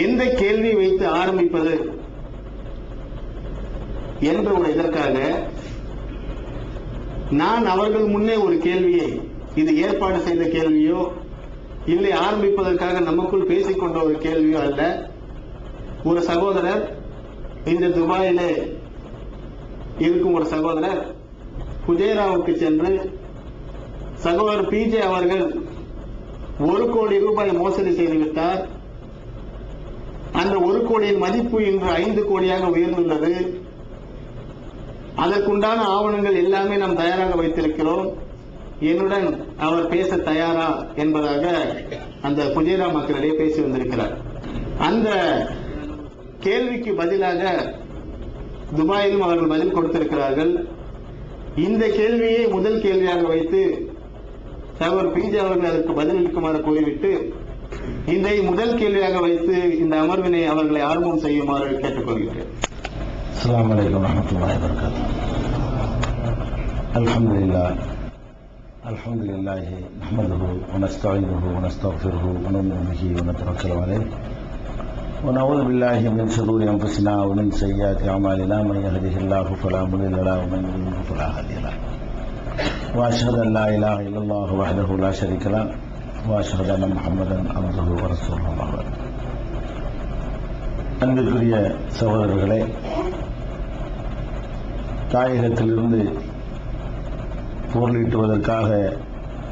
எந்த கேள்வி வைத்து ஆரம்பிப்பது என்ற ஒரு இதற்காக நான் அவர்கள் முன்னே ஒரு கேள்வியை, இது ஏற்பாடு செய்த கேள்வியோ இல்லை ஆரம்பிப்பதற்காக நமக்குள் பேசிக்கொண்ட ஒரு கேள்வியோ அல்ல. ஒரு சகோதரர், இந்த துபாயிலே இருக்கும் ஒரு சகோதரர் ஹுஜைராவுக்கு சென்று, சகோதரர் பிஜே அவர்கள் 1 கோடி ரூபாய் மோசடி செய்துவிட்டார், அந்த 1 கோடியின் மதிப்பு இன்று 5 கோடியாக உயர்ந்துள்ளது, அதற்குண்டான ஆவணங்கள் எல்லாமே நாம் தயாராக வைத்திருக்கிறோம், என்னுடன் அவர் பேச தயாரா என்பதாக அந்த ஹுஜைரா மக்களிடையே பேசி வந்திருக்கிறார். அந்த கேள்விக்கு பதிலாக துபாயிலும் அவர்கள் பதில் கொடுத்திருக்கிறார்கள். இந்த கேள்வியை முதல் கேள்வியாக வைத்து சகோதரர் பிஜே அவர்கள் அதற்கு பதிலளிக்குமாறு கூறிவிட்டு, இதை முதல் கேள்வியாக வைத்து இந்த அமர்வினை அவர்களை ஆர்வம் செய்யுமாறு கேட்டுக்கொள்கிறேன். அஸ்ஸலாமு அலைக்கும் வரஹ்மத்துல்லாஹி வபரகாத்துஹு. அல்ஹம்துலில்லாஹி நஹ்மதுஹு வ நஸ்தஈனுஹு வ நஸ்தக்ஃபிருஹு வ நு'மினு பிஹி வ நதவக்கலு அலைஹி வ நஊது பில்லாஹி மின் ஷுரூரி அன்ஃபுஸினா வ மின் ஸய்யிஆத்தி அமாலினா மன் யஹ்திஹில்லாஹு ஃபலா முضில்ல லஹு வ மன் யுضلل ஃபலா ஹாதிய லஹு. வ அஷ்ஹது அன் லா இலாஹா இல்லல்லாஹு வஹ்தஹு லா ஷரீக லஹு வ அஷ்ஹது அன்ன முஹம்மதன் அப்துஹு வ ரசூலுஹு. அன்பிற்குரிய சகோதரர்களே, தாயகத்திலிருந்து பொருளீட்டுவதற்காக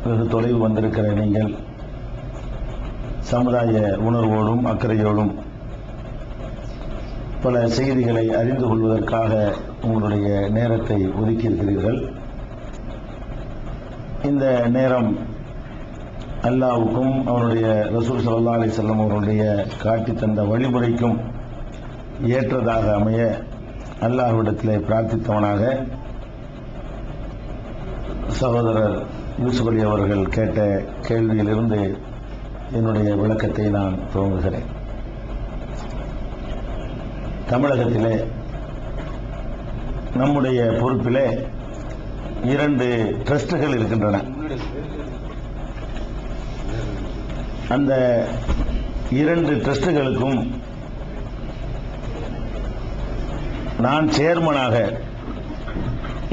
வெகு தொலைவு வந்திருக்கிற நீங்கள் சமுதாய உணர்வோடும் அக்கறையோடும் பல செய்திகளை அறிந்து கொள்வதற்காக உங்களுடைய நேரத்தை ஒதுக்கியிருக்கிறீர்கள். இந்த நேரம் அல்லாஹ்வுக்கும் அவருடைய ரசூல் ஸல்லல்லாஹு அலைஹி வஸல்லம் அவருடைய காட்டித் தந்த வழிமுறைக்கும் ஏற்றதாக அமைய அல்லாஹ்விடத்திலே பிரார்த்தித்தவனாக சகோதரர் யூசுப் அலி அவர்கள் கேட்ட கேள்வியிலிருந்து என்னுடைய விளக்கத்தை நான் துவங்குகிறேன். தமிழகத்திலே நம்முடைய பொறுப்பிலே 2 ட்ரஸ்டுகள் இருக்கின்றன. அந்த 2 ட்ரஸ்டுகளுக்கும் நான் சேர்மனாக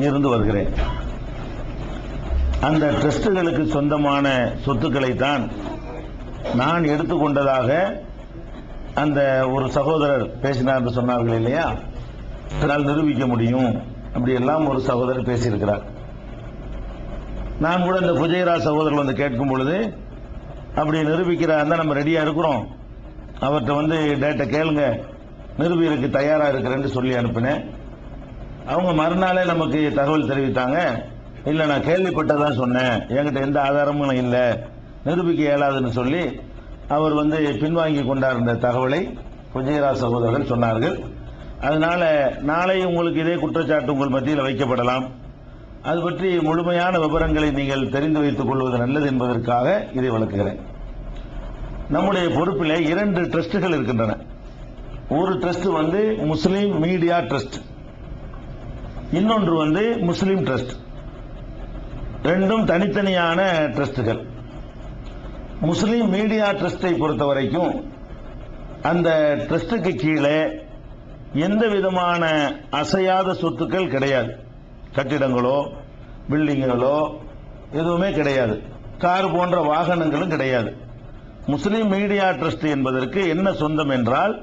இருந்து வருகிறேன். அந்த ட்ரஸ்டுகளுக்கு சொந்தமான சொத்துக்களைத்தான் நான் எடுத்துக்கொண்டதாக அந்த ஒரு சகோதரர் பேசினார் என்று சொன்னார்கள் இல்லையா, அதனால் நிரூபிக்க முடியும் அப்படியெல்லாம் ஒரு சகோதரர் பேசியிருக்கிறார். நான் கூட இந்த ஹுஜைரா சகோதரர் வந்து கேட்கும் பொழுது, அப்படி நிரூபிக்கிறார் நம்ம ரெடியா இருக்கிறோம், அவர்கிட்ட டேட்டா கேளுங்க, நிரூபிக்கு தயாரா இருக்கிறேன்னு சொல்லி அனுப்பினேன். அவங்க மறுநாளே நமக்கு தகவல் தெரிவித்தாங்க, இல்ல நான் கேள்விப்பட்டதான் சொன்னேன், என்கிட்ட எந்த ஆதாரமும் இல்லை, நிரூபிக்க இயலாதுன்னு சொல்லி அவர் பின்வாங்கி கொண்டார். இந்த தகவலை ஹுஜைரா சகோதரர்கள் சொன்னார்கள். அதனால நாளை உங்களுக்கு இதே குற்றச்சாட்டு உங்கள் மத்தியில் வைக்கப்படலாம். அது பற்றி முழுமையான விவரங்களை நீங்கள் தெரிந்து வைத்துக் கொள்வது நல்லது என்பதற்காக இதை விளக்குகிறேன். நம்முடைய பொறுப்பிலே 2 ட்ரஸ்டுகள் இருக்கின்றன. ஒரு ட்ரஸ்ட் முஸ்லீம் மீடியா ட்ரஸ்ட், இன்னொன்று முஸ்லீம் ட்ரஸ்ட். ரெண்டும் தனித்தனியான ட்ரஸ்டுகள். முஸ்லீம் மீடியா ட்ரஸ்டை பொறுத்த வரைக்கும் அந்த ட்ரஸ்டுக்கு கீழே எந்த விதமான அசையாத சொத்துக்கள் கிடையாது. கட்டிடங்களோ பில்டிங்குகளோ எதுவுமே கிடையாது. கார் போன்ற வாகனங்களும் கிடையாது. முஸ்லீம் மீடியா ட்ரஸ்ட் என்பதற்கு என்ன சொந்தம் என்றால்,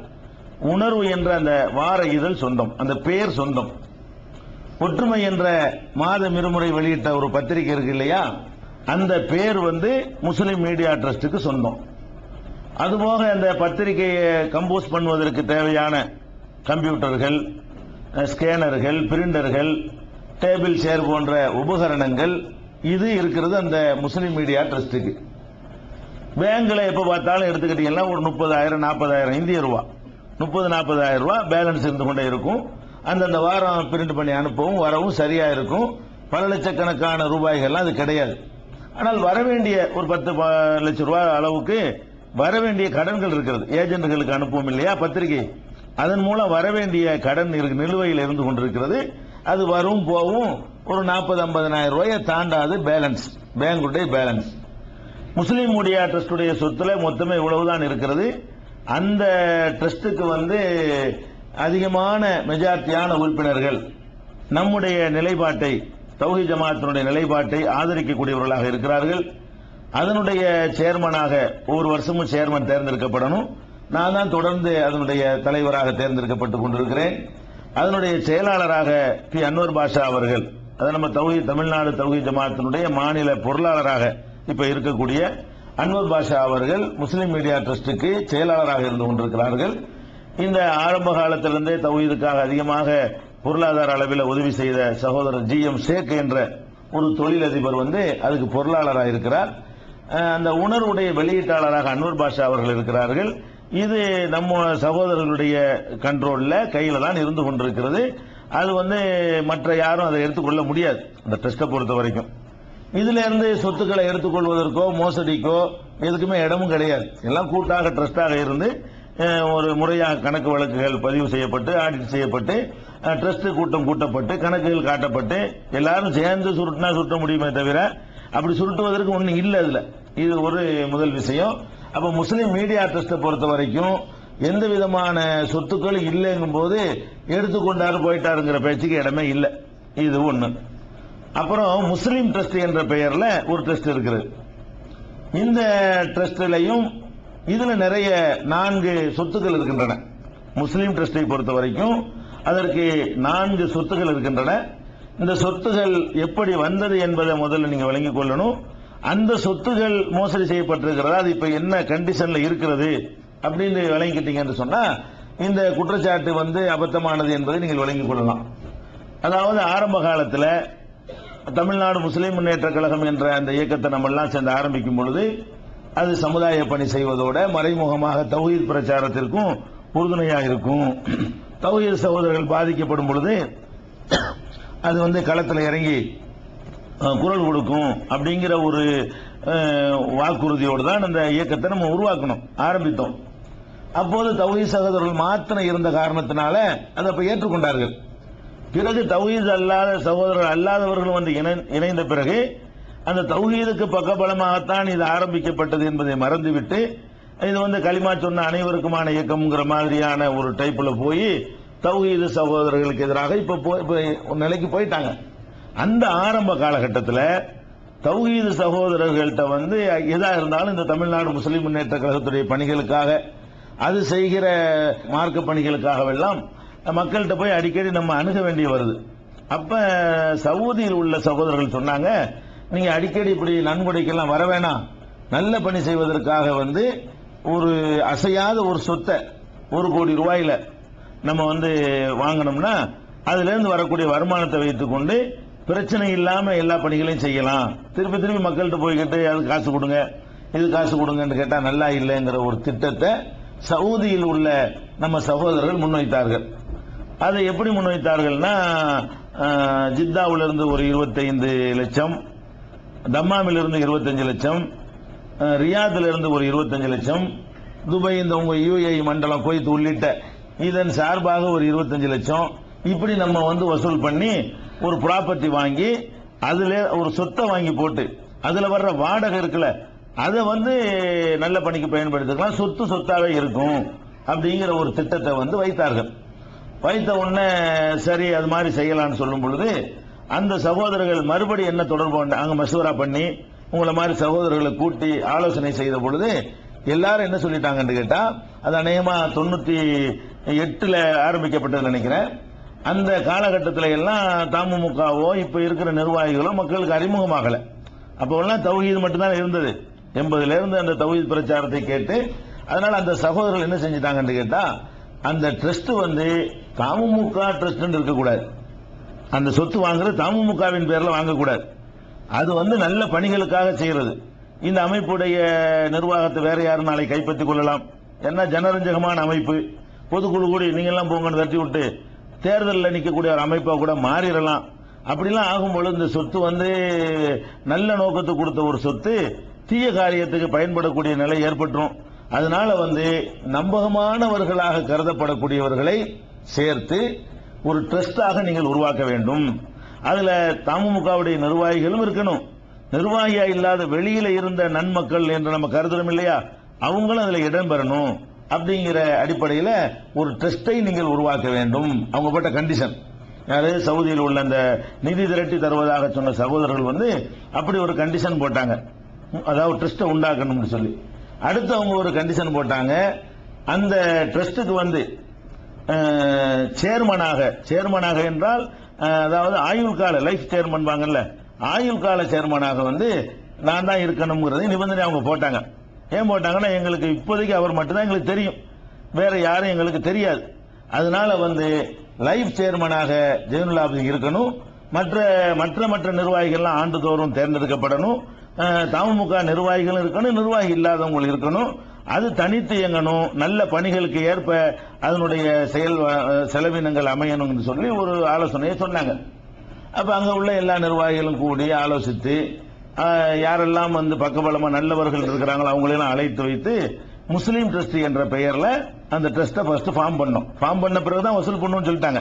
உணர்வு என்ற அந்த வார இதழ் சொந்தம், அந்த பெயர் சொந்தம். ஒற்றுமை என்ற மாத இருமுறை வெளியிட்ட ஒரு பத்திரிகை இருக்கு இல்லையா, அந்த பெயர் முஸ்லீம் மீடியா ட்ரஸ்டுக்கு சொந்தம். அதுபோக அந்த பத்திரிகையை கம்போஸ் பண்ணுவதற்கு தேவையான கம்ப்யூட்டர்கள், ஸ்கேனர்கள், பிரிண்டர்கள், டேபிள் சேர் போன்ற உபகரணங்கள் இது இருக்கிறது அந்த முஸ்லீம் மீடியா ட்ரஸ்டுக்கு. பேங்க்ல எப்ப பார்த்தாலும் எடுத்துக்கிட்டீங்கன்னா ஒரு 30,000 40,000 இந்திய ரூபா, 30-40,000 ரூபாய் பேலன்ஸ் இருந்து கொண்டே இருக்கும். அந்தந்த வாரம் பிரிண்ட் பண்ணி அனுப்பவும் வரவும் சரியா இருக்கும். பல லட்சக்கணக்கான ரூபாய்கள்லாம் அது கிடையாது. ஆனால் வரவேண்டிய ஒரு 10 லட்சம் ரூபாய் அளவுக்கு வரவேண்டிய கடன்கள் இருக்கிறது. ஏஜென்ட்களுக்கு அனுப்புவோம் இல்லையா பத்திரிகை, அதன் மூலம் வரவேண்டிய கடன் நிலுவையில் இருந்து கொண்டிருக்கிறது. அது வரும் போவும் ஒரு 40-50,000 ரூபாயை தாண்டாது பேலன்ஸ், பேங்குடைய பேலன்ஸ். முஸ்லீம் மீடியா ட்ரஸ்டுடைய சொத்துல மொத்தமே இவ்வளவுதான் இருக்கிறது. அந்த ட்ரஸ்டுக்கு அதிகமான மெஜாரிட்டியான உறுப்பினர்கள் நம்முடைய நிலைப்பாட்டை, தௌஹீத் ஜமாஅத்தினுடைய நிலைப்பாட்டை ஆதரிக்கக்கூடியவர்களாக இருக்கிறார்கள். அதனுடைய சேர்மனாக ஒவ்வொரு வருஷமும் சேர்மன் தேர்ந்தெடுக்கப்படணும். நான் தான் தொடர்ந்து அதனுடைய தலைவராக தேர்ந்தெடுக்கப்பட்டுக் கொண்டிருக்கிறேன். அதனுடைய செயலாளராக பி அன்வர் பாஷா அவர்கள், அது நம்ம தமிழ்நாடு தௌஹீத் ஜமாஅத்தினுடைய மாநில பொருளாளராக இப்ப இருக்கக்கூடிய அன்வர் பாஷா அவர்கள் முஸ்லிம் மீடியா ட்ரஸ்டுக்கு செயலாளராக இருந்து கொண்டிருக்கிறார்கள். இந்த ஆரம்ப காலத்திலிருந்தே தௌஹீதுக்காக அதிகமாக பொருளாதார அளவில் உதவி செய்த சகோதரர் ஜி.எம். ஷேக் என்ற ஒரு தொழிலதிபர் அதுக்கு பொருளாளராக இருக்கிறார். அந்த உணர்வுடைய வெளியீட்டாளராக அன்வர் பாஷா அவர்கள் இருக்கிறார்கள். இது நம்ம சகோதரர்களுடைய கண்ட்ரோல்ல கையில தான் இருந்து கொண்டிருக்கிறது. அது மற்ற யாரும் அதை எடுத்துக்கொள்ள முடியாது. அந்த ட்ரஸ்டை பொறுத்த வரைக்கும் இதுல இருந்து சொத்துக்களை எடுத்துக்கொள்வதற்கோ மோசடிக்கோ எதுக்குமே இடமும் கிடையாது. எல்லாம் கூட்டாக ட்ரஸ்டாக இருந்து ஒரு முறையாக கணக்கு வழக்குகள் பதிவு செய்யப்பட்டு ஆடிட் செய்யப்பட்டு ட்ரஸ்ட் கூட்டம் கூட்டப்பட்டு கணக்குகள் காட்டப்பட்டு எல்லாரும் சேர்ந்து சுருட்டினா சுருட்ட முடியுமே தவிர அப்படி சுருட்டுவதற்கு ஒன்றும் இல்லை. அதுல இது ஒரு முதல் விஷயம். அப்ப முஸ்லீம் மீடியா ட்ரஸ்டை பொறுத்த வரைக்கும் எந்த விதமான சொத்துக்களும் இல்லைங்கும் போது எடுத்துக்கொண்டாரு போயிட்டாருங்கிற பேச்சுக்கு இடமே இல்லை. இது ஒண்ணு. அப்புறம் முஸ்லீம் ட்ரஸ்ட் என்ற பெயர்ல ஒரு ட்ரஸ்ட் இருக்குது. இந்த ட்ரஸ்ட்லையும் இதுல நிறைய 4 சொத்துக்கள் இருக்கின்றன. முஸ்லீம் ட்ரஸ்டை பொறுத்த வரைக்கும் அதற்கு 4 சொத்துக்கள் இருக்கின்றன. இந்த சொத்துகள் எப்படி வந்தது என்பதை முதல்ல நீங்க விளங்கிக் கொள்ளணும். அந்த சொத்துகள் மோசடி செய்யப்பட்டிருக்கிறதா, அது இப்ப என்ன கண்டிஷன்ல இருக்கிறது அப்படின்னு விளங்கிக்கிட்டீங்க என்று சொன்னா இந்த குற்றச்சாட்டு அபத்தமானது என்பதை நீங்கள் விளங்கிக் கொள்ளலாம். அதாவது ஆரம்ப காலத்தில் தமிழ்நாடு முஸ்லீம் முன்னேற்ற கழகம் என்ற அந்த இயக்கத்தை நம்ம எல்லாம் சேர்ந்து ஆரம்பிக்கும் பொழுது அது சமுதாய பணி செய்வதோட மறைமுகமாக தௌஹீத் பிரச்சாரத்திற்கும் உறுதுணையாக இருக்கும். தௌஹீத் சகோதரர்கள் பாதிக்கப்படும் பொழுது அது களத்தில் இறங்கி குரல் கொடுக்கும் அப்படிங்கிற ஒரு வாக்குறுதியோடு தான் அந்த இயக்கத்தை நம்ம உருவாக்கணும் ஆரம்பித்தோம். அப்போது தௌஹீத் சகோதரர்கள் மாத்திரம் இருந்த காரணத்தினால அதை அப்ப ஏற்றுக்கொண்டார்கள். பிறகு தௌஹீத் அல்லாத சகோதரர்கள் அல்லாதவர்கள் இணைந்த பிறகு அந்த தௌஹீதுக்கு பக்கபலமாகத்தான் இது ஆரம்பிக்கப்பட்டது என்பதை மறந்துவிட்டு இது களிமா சொன்ன அனைவருக்குமான இயக்கம்ங்கிற மாதிரியான ஒரு டைப்ல போய் தௌஹீது சகோதரர்களுக்கு எதிராக இப்ப நிலைக்கு போயிட்டாங்க. அந்த ஆரம்ப காலகட்டத்தில் தௌஹீது சகோதரர்கள்ட்ட எதா இருந்தாலும் இந்த தமிழ்நாடு முஸ்லீம் முன்னேற்ற கழகத்துடைய பணிகளுக்காக அது செய்கிற மார்க்க பணிகளுக்காகவெல்லாம் மக்கள்கிட்ட போய் அடிக்கடி நம்ம அணுக வேண்டிய வருது. அப்ப சவுதியில் உள்ள சகோதரர்கள் சொன்னாங்க, நீங்க அடிக்கடி இப்படி நன்கொடைக்கெல்லாம் வர வேணாம், நல்ல பணி செய்வதற்காக ஒரு அசையாத ஒரு சொத்தை 1 கோடி ரூபாயில நம்ம வாங்கணும்னா அதுல இருந்து வரக்கூடிய வருமானத்தை வைத்துக் கொண்டு பிரச்சனை இல்லாம எல்லா பணிகளையும் செய்யலாம். திருப்பி திருப்பி மக்கள்கிட்ட போய்கிட்டு அது காசு கொடுங்க இது காசு கொடுங்கன்னு கேட்டா நல்லா இல்லைங்கிற ஒரு திட்டத்தை சவுதியில் உள்ள நம்ம சகோதரர்கள் முன்வைத்தார்கள். அதை எப்படி முன்வைத்தார்கள்னா, ஜித்தாவிலிருந்து ஒரு 25 லட்சம், தம்மாமிலிருந்து 25 லட்சம், ரியாதிலிருந்து ஒரு 25 லட்சம், துபாய் இந்த உங்க யுஏஇ மண்டலம் குவைத் உள்ளிட்ட இதன் சார்பாக ஒரு 25 லட்சம், இப்படி நம்ம வசூல் பண்ணி ஒரு ப்ராப்பர்ட்டி வாங்கி அதுல ஒரு சொத்தை வாங்கி போட்டு அதுல வர்ற வாடகை இருக்குல்ல அதை நல்ல பணிக்கு பயன்படுத்திக்கலாம், சொத்து சொத்தாவே இருக்கும் அப்படிங்கிற ஒரு திட்டத்தை வைத்தார்கள். வைத்த உடனே சரி அது மாதிரி செய்யலாம்னு சொல்லும் பொழுது அந்த சகோதரர்கள் மறுபடி என்ன தொடர்பு அங்க மசூரா பண்ணி உங்களை மாதிரி சகோதரர்களை கூட்டி ஆலோசனை செய்த பொழுது எல்லாரும் என்ன சொல்லிட்டாங்கன்னு கேட்டா, அது அநேகமா 98 ஆரம்பிக்கப்பட்டது நினைக்கிறேன். அந்த காலகட்டத்தில் எல்லாம் தமுமுகவோ இப்ப இருக்கிற நிர்வாகிகளோ மக்களுக்கு அறிமுகமாகல. அப்பெல்லாம் தௌஹீத் மட்டும்தான் இருந்தது. 80ல இருந்து அந்த தௌஹீத் பிரச்சாரத்தை கேட்டு அதனால அந்த சகோதரர்கள் என்ன செஞ்சிட்டாங்கன்னு கேட்டா, அந்த ட்ரஸ்ட் தமுமுக ட்ரஸ்ட் இருக்கக்கூடாது, அந்த சொத்து வாங்குறது தமுமுகவின் பேர்ல வாங்கக்கூடாது, அது நல்ல பணிகளுக்காக செய்யறது. இந்த அமைப்புடைய நிர்வாகத்தை வேற யாரும் நாளை கைப்பற்றிக் கொள்ளலாம். என்ன ஜனரஞ்சகமான அமைப்பு, பொதுக்குழு கூடி நீங்க எல்லாம் போங்கன்னு தட்டி விட்டு தேர்தலில் நிற்கக்கூடிய ஒரு அமைப்பா கூட மாறிடலாம். அப்படிலாம் ஆகும்போது இந்த சொத்து நல்ல நோக்கத்துக்கு கொடுத்த ஒரு சொத்து தீய காரியத்துக்கு பயன்படக்கூடிய நிலை ஏற்பட்டுரும். அதனால நம்பகமானவர்களாக கருதப்படக்கூடியவர்களை சேர்த்து ஒரு ட்ரஸ்டாக நீங்கள் உருவாக்க வேண்டும். அதுல தமுமுகவுடைய நிர்வாகிகளும் இருக்கணும், நிர்வாகியா இல்லாத வெளியில இருந்த நன்மக்கள் என்று நம்ம கருதுறோம் இல்லையா, அவங்களும் அதுல இடம் பெறணும் அப்படிங்கிற அடிப்படையில் ஒரு ட்ரஸ்டை நீங்கள் உருவாக்க வேண்டும். அவங்க போட்ட கண்டிஷன். யாரு? சவுதியில் உள்ள அந்த நிதி திரட்டி தருவதாக சொன்ன சகோதரர்கள் வந்து அப்படி ஒரு கண்டிஷன் போட்டாங்க, அதாவது ட்ரஸ்ட்டை உண்டாக்கணும்னு சொல்லி. அடுத்து அவங்க ஒரு கண்டிஷன் போட்டாங்க, அந்த ட்ரஸ்டுக்கு வந்து சேர்மனாக என்றால் அதாவது ஆயுள் கால லைஃப் சேர்மன் வாங்கல்ல, ஆயுள் கால சேர்மனாக வந்து நான் தான் இருக்கணுங்கிறத நிபந்தனை அவங்க போட்டாங்க. ஏன் போட்டாங்கன்னா, எங்களுக்கு இப்போதைக்கு அவர் மட்டும்தான் எங்களுக்கு தெரியும், வேற யாரும் எங்களுக்கு தெரியாது. அதனால வந்து லைஃப் சேர்மனாக ஜெயினுல் ஆபிதீன் இருக்கணும். மற்ற நிர்வாகிகள்லாம் ஆண்டுதோறும் தேர்ந்தெடுக்கப்படணும். தமுமுக நிர்வாகிகளும் இருக்கணும், நிர்வாகி இல்லாதவங்க இருக்கணும். அது தனித்து இயங்கணும், நல்ல பணிகளுக்கு ஏற்ப அதனுடைய செலவினங்கள் அமையணும்னு சொல்லி ஒரு ஆலோசனையை சொன்னாங்க. அப்ப அங்க உள்ள எல்லா நிர்வாகிகளும் கூடி ஆலோசித்து யாரெல்லாம் வந்து பக்கபலமா நல்லவர்கள் இருக்கிறாங்களோ அவங்களெல்லாம் அழைத்து வைத்து முஸ்லீம் ட்ரஸ்ட் என்ற பெயர்ல அந்த ட்ரஸ்ட்டை ஃபர்ஸ்ட் ஃபார்ம் பண்ணோம். ஃபார்ம் பண்ண பிறகுதான் வசூல் பண்ணுவோம்னு சொல்லிட்டாங்க.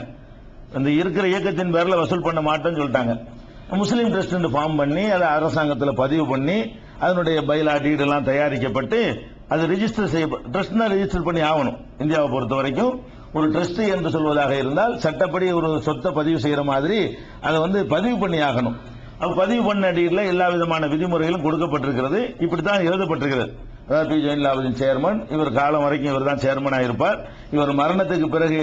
அந்த இருக்கிற இயக்கத்தின் பேர்ல வசூல் பண்ண மாட்டோம்னு சொல்லிட்டாங்க. முஸ்லீம் ட்ரஸ்ட் ஃபார்ம் பண்ணி அதை அரசாங்கத்தில் பதிவு பண்ணி அதனுடைய பைலா டீட் எல்லாம் தயாரிக்கப்பட்டு அது ரெஜிஸ்டர் செய்ய, ட்ரஸ்ட்னா ரெஜிஸ்டர் பண்ணி ஆகணும். இந்தியாவை பொறுத்த வரைக்கும் ஒரு ட்ரஸ்ட் என்று சொல்வதாக இருந்தால் சட்டப்படி ஒரு சொத்தை பதிவு செய்யற மாதிரி அதை வந்து பதிவு பண்ணி ஆகணும். பதிவு பண்ண டீட்ல எல்லா விதமான விதிமுறைகளும் கொடுக்கப்பட்டிருக்கிறது. இப்படித்தான் எழுதப்பட்டிருக்கிறது. அதாவது பி. ஜெயினுல் ஆபிதீன் சேர்மன், இவர் காலம் வரைக்கும் இவர் தான் சேர்மனா இருப்பார். இவர் மரணத்துக்கு பிறகு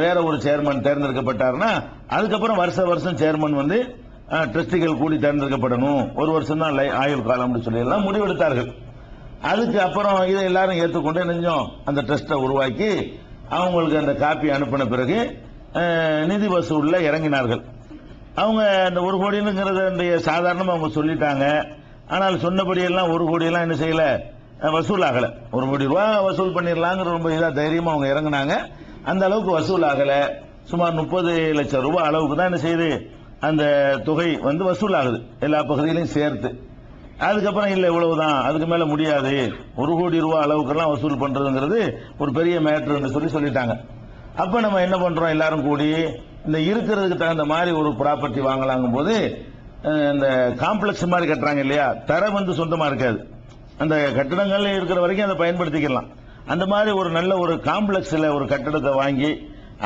வேற ஒரு சேர்மன் தேர்ந்தெடுக்கப்பட்டார்னா அதுக்கப்புறம் வருஷம் சேர்மன் வந்து ட்ரஸ்டிகள் கூடி தேர்ந்தெடுக்கப்படணும். ஒரு வருஷம் தான் ஆயுள் காலம் சொல்லி எல்லாம் முடிவெடுத்தார்கள். அதுக்கு அப்புறம் இதை எல்லாரும் ஏற்றுக்கொண்டு நெஞ்சோம் அந்த ட்ரஸ்ட்டை உருவாக்கி அவங்களுக்கு அந்த காப்பி அனுப்பின பிறகு நிதி வசூல்ல இறங்கினார்கள். அவங்க அந்த 1 கோடிங்கிறத சாதாரணமா அவங்க சொல்லிட்டாங்க. ஆனால் சொன்னபடியெல்லாம் 1 கோடியெல்லாம் என்ன செய்யல, வசூல் ஆகல. 1 கோடி ரூபாய் வசூல் பண்ணிடலாங்கிற ரொம்ப இதா தைரியமா அவங்க இறங்கினாங்க. அந்த அளவுக்கு வசூல் ஆகல. சுமார் 30 லட்சம் ரூபாய் அளவுக்கு தான் என்ன செய்யுது அந்த தொகை வந்து வசூல் ஆகுது எல்லா பகுதியிலையும் சேர்த்து. அதுக்கப்புறம் இல்ல இவ்வளவுதான், அதுக்கு மேல முடியாது, 1 கோடி ரூபாய் அளவுக்கெல்லாம் வசூல் பண்றதுங்கிறது ஒரு பெரிய மேட்டர் சொல்லிட்டாங்க. அப்ப நம்ம என்ன பண்றோம், எல்லாரும் கூடி இந்த இருக்கிறதுக்கு தகுந்த மாதிரி ஒரு ப்ராப்பர்ட்டி வாங்கலாங்கும் போது இந்த காம்ப்ளெக்ஸ் மாதிரி கட்டுறாங்க இல்லையா, தரை வந்து சொந்தமா இருக்காது. அந்த கட்டிடங்கள் இருக்கிற வரைக்கும் அதை பயன்படுத்திக்கலாம். அந்த மாதிரி ஒரு நல்ல ஒரு காம்ப்ளெக்ஸ்ல ஒரு கட்டிடத்தை வாங்கி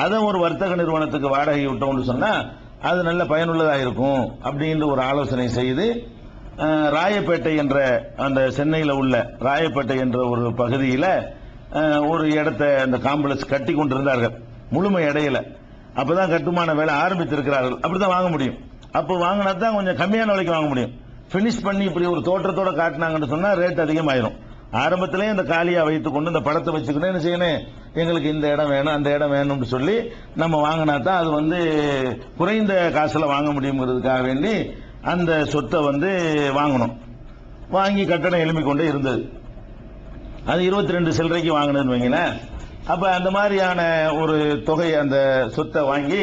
அதை ஒரு வர்த்தக நிறுவனத்துக்கு வாடகை விட்டோம்னு சொன்னா அது நல்ல பயனுள்ளதா இருக்கும் அப்படின்னு ஒரு ஆலோசனை செய்து ராயப்பேட்டை என்ற அந்த சென்னையில் உள்ள ராயப்பேட்டை என்ற ஒரு பகுதியில் ஒரு இடத்தை அந்த காம்ப்ளெக்ஸ் கட்டி கொண்டிருந்தார்கள் முழுமை இடையில. அப்பதான் கட்டுமான வேலை ஆரம்பித்திருக்கிறார்கள். அப்படிதான் வாங்க முடியும். அப்போ வாங்கினா தான் கொஞ்சம் கம்மியான விலைக்கு வாங்க முடியும். பினிஷ் பண்ணி இப்படி ஒரு தோற்றத்தோட காட்டினாங்கன்னு சொன்னா ரேட் அதிகமாயிரும். ஆரம்பத்திலே இந்த காலியா வைத்துக் கொண்டு இந்த படத்தை வச்சுக்கணும், என்ன செய்யணும், எங்களுக்கு இந்த இடம் வேணும் அந்த இடம் வேணும்னு சொல்லி நம்ம வாங்கினா தான் அது வந்து குறைந்த காசுல வாங்க முடியுங்கிறதுக்காக வேண்டி அந்த சொத்தை வந்து வாங்கணும். வாங்கி கட்டணம் எழுப்பிக் கொண்டே இருந்தது. அது 22 சில்லறைக்கு வாங்கினதுன்னு வைங்களேன். அப்ப அந்த மாதிரியான ஒரு தொகை அந்த சொத்தை வாங்கி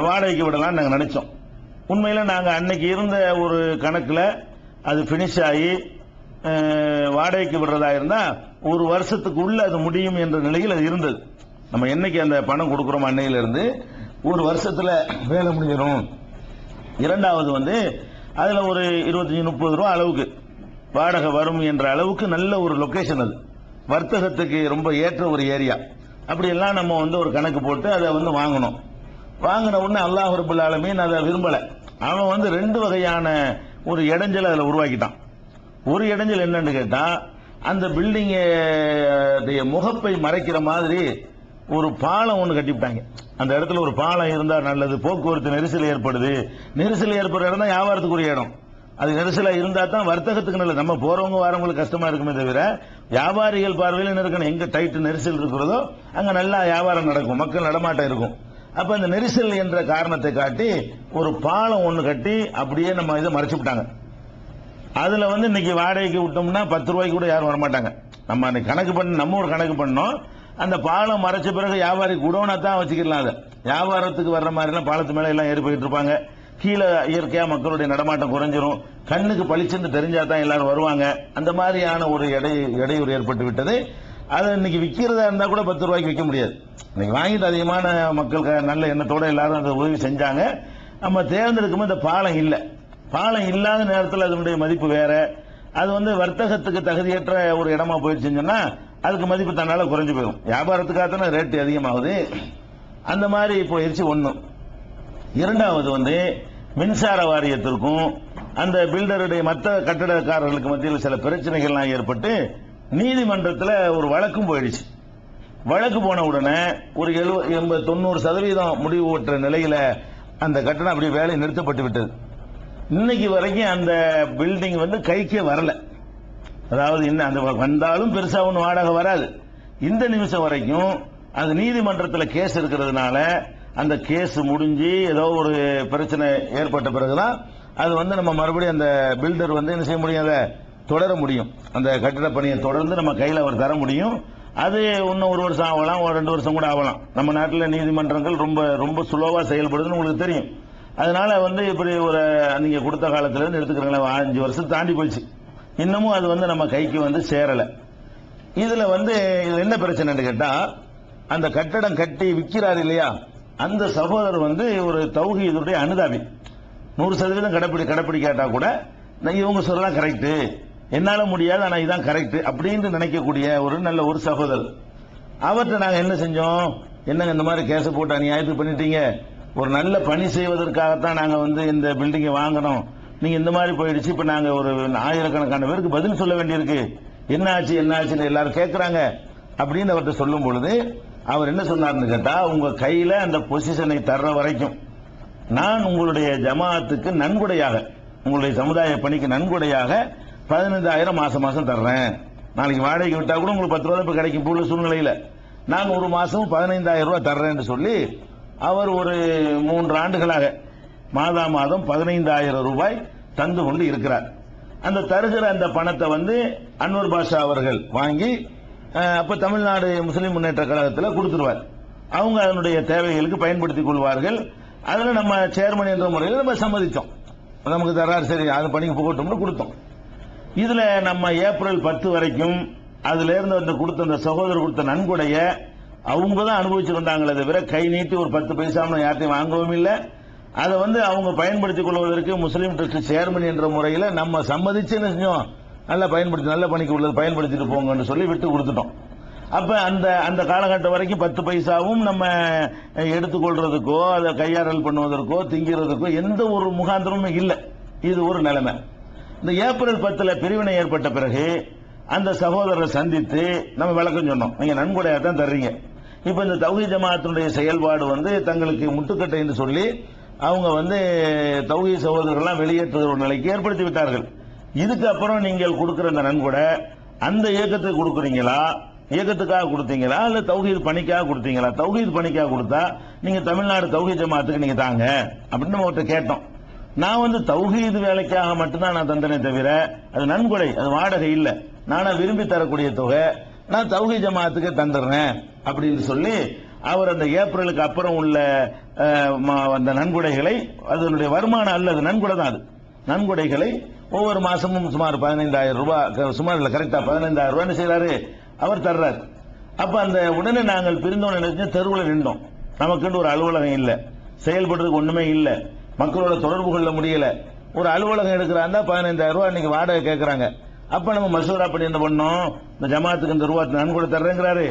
வாடகைக்கு விடலாம் நாங்க நினைச்சோம். உண்மையில நாங்க அன்னைக்கு இருந்த ஒரு கணக்குல அது பினிஷ் ஆகி வாடகைக்கு விடுறதா இருந்தா 1 வருஷத்துக்குள்ள அது முடியும் என்ற நிலையில் அது இருந்தது. நம்ம என்னைக்கு அந்த பணம் கொடுக்கிறோம் அன்னையில இருந்து 1 வருஷத்துல வேலை முடிஞ்சிடும். இரண்டாவது வந்து அதுல ஒரு 25-30 ரூபாய் அளவுக்கு வாடகை வரும் என்ற அளவுக்கு நல்ல ஒரு லொகேஷன், அது வர்த்தகத்துக்கு ரொம்ப ஏற்ற ஒரு ஏரியா. அப்படி எல்லாம் நம்ம வந்து ஒரு கணக்கு போட்டு அதை வந்து வாங்கணும். வாங்கின உடனே அல்லாஹ் ரப்பல் ஆலமீன் அதை விரும்பல. அவன் வந்து 2 வகையான ஒரு இடைஞ்சல் அதுல உருவாக்கிட்டான். ஒரு இடைஞ்சல் என்னன்னு கேட்டா, அந்த பில்டிங் முகப்பை மறைக்கிற மாதிரி ஒரு பாலம் ஒன்று கட்டிவிட்டாங்க. அந்த இடத்துல ஒரு பாலம் இருந்தா நல்லது, போக்குவரத்து நெரிசல் ஏற்படுது. நெரிசல் ஏற்படுற இடம் தான் வியாபாரத்துக்குரிய இடம். அது நெரிசலா இருந்தா தான் வர்த்தகத்துக்கு நல்லது. நம்ம போறவங்க வரவங்களுக்கு கஷ்டமா இருக்குமே தவிர வியாபாரிகள் பார்வையில் இருக்கணும். எங்க டைட் நெரிசல் இருக்கிறதோ அங்க நல்லா வியாபாரம் நடக்கும், மக்கள் நடமாட்டம் இருக்கும். அப்ப அந்த நெரிசல் என்ற காரணத்தை காட்டி ஒரு பாலம் ஒன்று கட்டி அப்படியே நம்ம இதை மறைச்சு விட்டாங்க. அதுல வந்து இன்னைக்கு வாடகைக்கு விட்டோம்னா 10 ரூபாய்க்கு கூட யாரும் வரமாட்டாங்க. நம்ம அன்னைக்கு கணக்கு பண்ணி நம்ம ஒரு கணக்கு பண்ணோம். அந்த பாலம் மறைச்ச பிறகு வியாபாரி குடோனா தான் வச்சுக்கலாம். அதை வியாபாரத்துக்கு வர்ற மாதிரி எல்லாம் பாலத்து மேல எல்லாம் ஏறி போயிட்டு இருப்பாங்க. கீழே இயற்கையா மக்களுடைய நடமாட்டம் குறைஞ்சிரும். கண்ணுக்கு பளிச்சுன்னு தெரிஞ்சா தான் எல்லாரும் வருவாங்க. அந்த மாதிரியான ஒரு இடையூறு ஏற்பட்டு விட்டது. அதை இன்னைக்கு விற்கிறதா இருந்தா கூட 10 ரூபாய்க்கு விற்க முடியாது. இன்னைக்கு வாங்கிட்டு அதிகமான மக்கள் நல்ல எண்ணத்தோட எல்லாரும் அதை உதவி செஞ்சாங்க. நம்ம தேர்ந்தெடுக்கும் இந்த பாலம் இல்லை. பாலம் இல்லாத நேரத்தில் அதனுடைய மதிப்பு வேற. அது வந்து வர்த்தகத்துக்கு தகுதியற்ற ஒரு இடமா போயிடுச்சுன்னு சொன்னா அதுக்கு மதிப்பு தன்னால குறைஞ்சு போயிடும். வியாபாரத்துக்காக தானே ரேட்டு அதிகமாகுது. அந்த மாதிரி போயிடுச்சு ஒண்ணு. இரண்டாவது வந்து மின்சார வாரியத்திற்கும் அந்த பில்டருடைய மற்ற கட்டடக்காரர்களுக்கு மத்தியில் சில பிரச்சனைகள்லாம் ஏற்பட்டு நீதிமன்றத்தில் ஒரு வழக்கும் போயிடுச்சு. வழக்கு போன உடனே ஒரு 80-90% முடிவு பெற்ற நிலையில அந்த கட்டணம் அப்படியே வேலை நிறுத்தப்பட்டு விட்டது. இன்னைக்கு வரைக்கும் அந்த பில்டிங் வந்து கைக்கே வரல. அதாவது இன்னும் அந்த வந்தாலும் பெருசா ஒன்றும் வாடகை வராது. இந்த நிமிஷம் வரைக்கும் அது நீதிமன்றத்தில் கேஸ் இருக்கிறதுனால அந்த கேஸ் முடிஞ்சு ஏதோ ஒரு பிரச்சனை ஏற்பட்ட பிறகுதான் அது வந்து நம்ம மறுபடியும் அந்த பில்டர் வந்து என்ன செய்ய முடியும், அதை தொடர முடியும். அந்த கட்டிட பணியை தொடர்ந்து நம்ம கையில் அவர் தர முடியும். அது இன்னும் 1 வருஷம் ஆகலாம், 2 வருஷம் கூட ஆகலாம். நம்ம நாட்டில் நீதிமன்றங்கள் ரொம்ப ரொம்ப சுலோவா செயல்படுதுன்னு உங்களுக்கு தெரியும். அதனால வந்து இப்படி ஒரு நீங்க கொடுத்த காலத்துல இருந்து எடுத்துக்கிறீங்களா 5 வருஷம் தாண்டி போச்சு. இன்னமும் அது வந்து நம்ம கைக்கு வந்து சேரல. இதுல வந்து என்ன பிரச்சனைன்னு கேட்டா, அந்த கட்டடம் கட்டி விற்கிறார் இல்லையா, அந்த சகோதரர் வந்து ஒரு தௌஹீதுடைய அனுதாபி. 100% கடைப்பிடிக்காட்டா கூட இவங்க சொல்லலாம் கரெக்ட், என்னால முடியாது ஆனா இதான் கரெக்ட் அப்படின்னு நினைக்கக்கூடிய ஒரு நல்ல ஒரு சகோதரர். அவர்கிட்ட நாங்க என்ன செஞ்சோம், என்னங்க இந்த மாதிரி கேஸ் போட்டு அநியாயத்துக்கு பண்ணிட்டீங்க, ஒரு நல்ல பணி செய்வதற்காகத்தான் நாங்க வந்து இந்த பில்டிங்கை வாங்கணும், நீங்க இந்த மாதிரி போயிடுச்சு, இப்ப நாங்க ஒரு ஆயிரக்கணக்கான பேருக்கு பதில் சொல்ல வேண்டியிருக்கு, என்ன ஆச்சுன்னு எல்லாரும் கேட்கறாங்க அப்படின்னு அவர்கிட்ட சொல்லும் பொழுது அவர் என்ன சொன்னார்னு கேட்டா, உங்க கையில அந்த பொசிஷனை தர்ற வரைக்கும் நான் உங்களுடைய ஜமாத்துக்கு நன்கொடையாக, உங்களுடைய சமுதாய பணிக்கு நன்கொடையாக 15,000 மாசம் தர்றேன். நாளைக்கு வாடகைக்கு விட்டா கூட உங்களுக்கு 10 ரூபாய் கிடைக்கும் போல சூழ்நிலையில நான் ஒரு மாசம் 15,000 ரூபாய் தர்றேன்னு சொல்லி அவர் ஒரு 3 ஆண்டுகளாக மாதம் 15,000 ரூபாய் தந்து கொண்டு இருக்கிறார். அந்த தருகிற அந்த பணத்தை வந்து அன்வர் பாஷா அவர்கள் வாங்கி அப்ப தமிழ்நாடு முஸ்லிம் முன்னேற்ற கழகத்தில் கொடுத்துருவார். அவங்க அதனுடைய தேவைகளுக்கு பயன்படுத்திக் கொள்வார்கள். அதுல நம்ம சேர்மன் என்ற முறையில் நம்ம சம்மதித்தோம். நமக்கு தர்றாரு, சரி அது பணிக்கு போகட்டும்னு கொடுத்தோம். இதுல நம்ம ஏப்ரல் 10 வரைக்கும் அதுல இருந்து வந்து கொடுத்த அந்த சகோதரர் கொடுத்த நன்கொடைய அவங்க தான் அனுபவிச்சு வந்தாங்களே தவிர கை நீட்டி ஒரு 10 பைசா யார்ட்டையும் வாங்கவும் இல்லை. அதை வந்து அவங்க பயன்படுத்திக் கொள்வதற்கு முஸ்லீம் ட்ரஸ்ட் சேர்மன் என்ற முறையில் நம்ம சம்மதிச்சு என்ன செஞ்சோம், நல்லா பயன்படுத்தி நல்ல பணிக்கு உள்ளது பயன்படுத்திட்டு போங்கன்னு சொல்லி விட்டு கொடுத்துட்டோம். அப்ப அந்த காலகட்டம் வரைக்கும் 10 பைசாவும் நம்ம எடுத்துக்கொள்றதுக்கோ அதை கையாடல் பண்ணுவதற்கோ திங்கிறதுக்கோ எந்த ஒரு முகாந்திரமும் இல்லை. இது ஒரு நிலைமை. இந்த ஏப்ரல் 10 பிரிவினை ஏற்பட்ட பிறகு அந்த சகோதரரை சந்தித்து நம்ம விளக்கம் சொன்னோம், நீங்க நன்கொடையா தான் தர்றீங்க, இப்ப இந்த தௌஹீத் ஜமாஅத்துடைய செயல்பாடு வந்து தங்களுக்கு முட்டுக்கட்டை என்று சொல்லி அவங்க வந்து தௌஹீத் சகோதரர்கள்லாம் வெளியேற்றுகிற ஒரு நிலைக்கு ஏற்படுத்தி விட்டார்கள். இதுக்கு அப்புறம் நீங்கள் கொடுக்கிற அந்த நன்கொடை அந்த இயக்கத்துக்கு கொடுக்குறீங்களா, இயக்கத்துக்காக கொடுத்தீங்களா இல்ல தௌஹீத் பணிக்காக கொடுத்தீங்களா? தௌஹீத் பணிக்காக கொடுத்தா நீங்க தமிழ்நாடு தௌஹீத் ஜமாஅத்துக்கு நீங்க தாங்க அப்படின்னு நம்ம அவர்கிட்ட கேட்டோம். நான் வந்து தௌஹீத் வேலைக்காக மட்டும்தான் நான் தந்தனே தவிர அது நன்கொடை, அது வாடகை இல்ல, நானா விரும்பி தரக்கூடிய தொகை, நான் தௌஹீத் ஜமாஅத்துக்கு தந்துடுறேன் அப்படின்னு சொல்லி அவர் அந்த ஏப்ரலுக்கு அப்புறம் உள்ள அந்த நன்கொடைகளை, அதனுடைய வருமானம் அல்ல, அது நன்கொடை தான், அது நன்கொடைகளை ஒவ்வொரு மாசமும் சுமார் 15,000 ரூபாய், சுமார் இல்ல கரெக்டா 15,000 ரூபாய் செய்யறாரு அவர் தர்றாரு. அப்ப அந்த உடனே நாங்கள் பிரிந்தோம் நினைச்சு தெருவில் நின்றோம். நமக்குன்னு ஒரு அலுவலகம் இல்ல, செயல்படுறதுக்கு ஒண்ணுமே இல்ல, மக்களோட தொடர்பு கொள்ள முடியல. ஒரு அலுவலகம் எடுக்கிறாங்க 15,000 ரூபாய் இன்னைக்கு வாடகை கேட்கறாங்க. அப்ப நம்ம மசூரா பண்ணி என்ன பண்ணோம், இந்த ஜமாத்துக்கு இந்த ரூபா நன்கொடை தர்றேங்கிறாரு,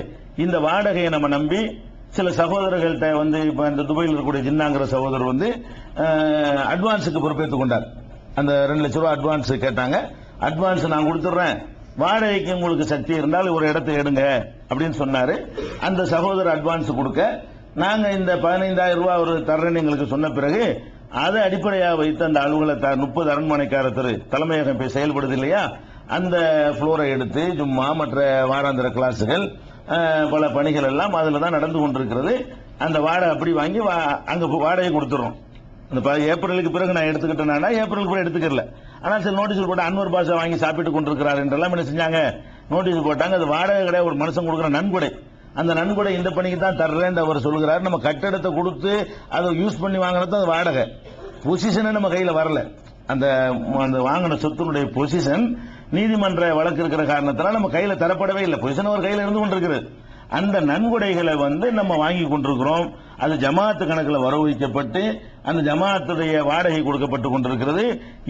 இந்த வாடகையை நம்ம நம்பி சில சகோதரர்கள்ட்ட வந்து இப்ப இந்த துபாயில் இருக்கக்கூடிய ஜின்னாங்கிற சகோதரர் வந்து அட்வான்ஸுக்கு பொறுப்பேற்றுக் கொண்டார். அந்த 2 லட்சம் ரூபாய் அட்வான்ஸ் கேட்டாங்க. அட்வான்ஸ் நான் கொடுத்துட்றேன், வாடகைக்கு உங்களுக்கு சக்தி இருந்தால் ஒரு இடத்தை எடுங்க அப்படின்னு சொன்னாரு. அந்த சகோதரர் அட்வான்ஸ் கொடுக்க நாங்க இந்த 15,000 ரூபாய் ஒரு தர்றேன்னு எங்களுக்கு சொன்ன பிறகு அதை அடிப்படையாக வைத்து அந்த அலுவலகத்தை 30 அரண்மனைக்காரர் தலைமையகம் செயல்படுது இல்லையா, அந்த புளோரை எடுத்து ஜும்மா மற்ற வாராந்திர கிளாஸுகள் பல பணிகள் எல்லாம் அதுல தான் நடந்து கொண்டிருக்கிறது. அந்த வாடகை அப்படி வாங்கி அங்க வாடகை கொடுத்துறோம். இந்த ஏப்ரலுக்கு பிறகு நான் எடுத்துக்கிட்டேன்னா ஏப்ரலுக்கு பிறகு எடுத்துக்கல, ஆனா சில நோட்டீஸ் போட்டு அன்வர் பாஷா வாங்கி சாப்பிட்டு கொண்டிருக்கிறார் என்றெல்லாம் என்ன செஞ்சாங்க, நோட்டீஸ் போட்டாங்க. அது வாடகை கிடையாது, ஒரு மனுஷன் கொடுக்குற நன்கொடை. அந்த நன்கொடை இந்த பணிக்கு தான் தர்றேன் அவர் சொல்லுகிறார். நம்ம கட்டடத்தை கொடுத்து அதை யூஸ் பண்ணி வாங்கினது அது வாடகை. பொசிஷன் நம்ம கையில வரல. அந்த வாங்கின சொத்தினுடைய பொசிஷன் நீதிமன்ற வழக்கு இருக்கிற காரணத்தினால நம்ம கையில தரப்படவே இல்லை. பொசிஷன் ஒரு கையில இருந்து கொண்டிருக்கிறது. அந்த நன்கொடைகளை வந்து நம்ம வாங்கி கொண்டிருக்கிறோம். அது ஜமாத்து கணக்கில் வரவு வைக்கப்பட்டு அந்த ஜமாத்துடைய வாடகை கொடுக்கப்பட்டு கொண்டிருக்கிறது.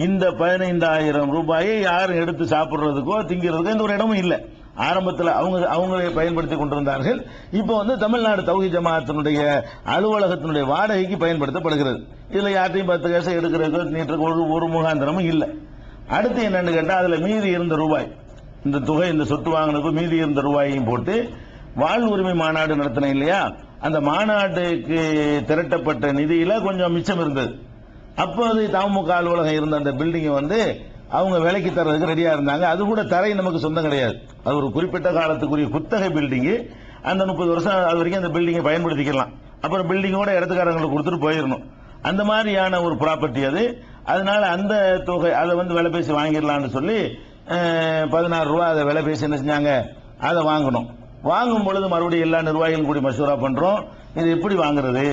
இந்த 15,000 ரூபாயை யாரும் எடுத்து சாப்பிடுறதுக்கோ திங்கிறதுக்கோ எந்த ஒரு இடமும் இல்லை. ஆரம்பத்தில் அவங்களே பயன்படுத்தி கொண்டிருந்தார்கள். இப்போ தமிழ்நாடு தௌஹீத் ஜமாத்தினுடைய அலுவலகத்தினுடைய வாடகைக்கு பயன்படுத்தப்படுகிறது. இதுல யார்ட்டையும் 10 காசு எடுக்கிறதுக்கோ நீட்டுறதுக்கு ஒரு முகாந்திரமும் இல்லை. அடுத்து என்னன்னு கேட்டா, அதுல மீதி இருந்த ரூபாய், இந்த தொகை, இந்த சொத்து வாங்கினதுக்கு மீதி இருந்த ரூபாயையும் போட்டு வாழ் உரிமை மாநாடு நடத்தினேன் இல்லையா, அந்த மாநாட்டுக்கு திரட்டப்பட்ட நிதியில கொஞ்சம் மிச்சம் இருந்தது. அப்போது தமுக அலுவலகம் இருந்த அந்த பில்டிங்கை அவங்க விலைக்கு தர்றதுக்கு ரெடியா இருந்தாங்க. அது கூட தரை நமக்கு சொந்தம் கிடையாது. அது ஒரு குறிப்பிட்ட காலத்துக்குரிய குத்தகை பில்டிங்கு. அந்த 30 வருஷம் அது வரைக்கும் அந்த பில்டிங்கை பயன்படுத்திக்கலாம். அப்புறம் பில்டிங்கோட இடத்துக்காரங்களுக்கு கொடுத்துட்டு போயிடணும். அந்த மாதிரியான ஒரு ப்ராப்பர்ட்டி அது. அதனால அந்த தொகை அதை விலை பேசி வாங்கிடலாம்னு சொல்லி 16 ரூபா அதை விலை பேசி என்ன செஞ்சாங்க, அதை வாங்கணும். வாங்கும் பொழுது மறுபடியும் எல்லா நிர்வாகிகளும் கூடி மசூரா பண்றோம். இது எப்படி வாங்குறது?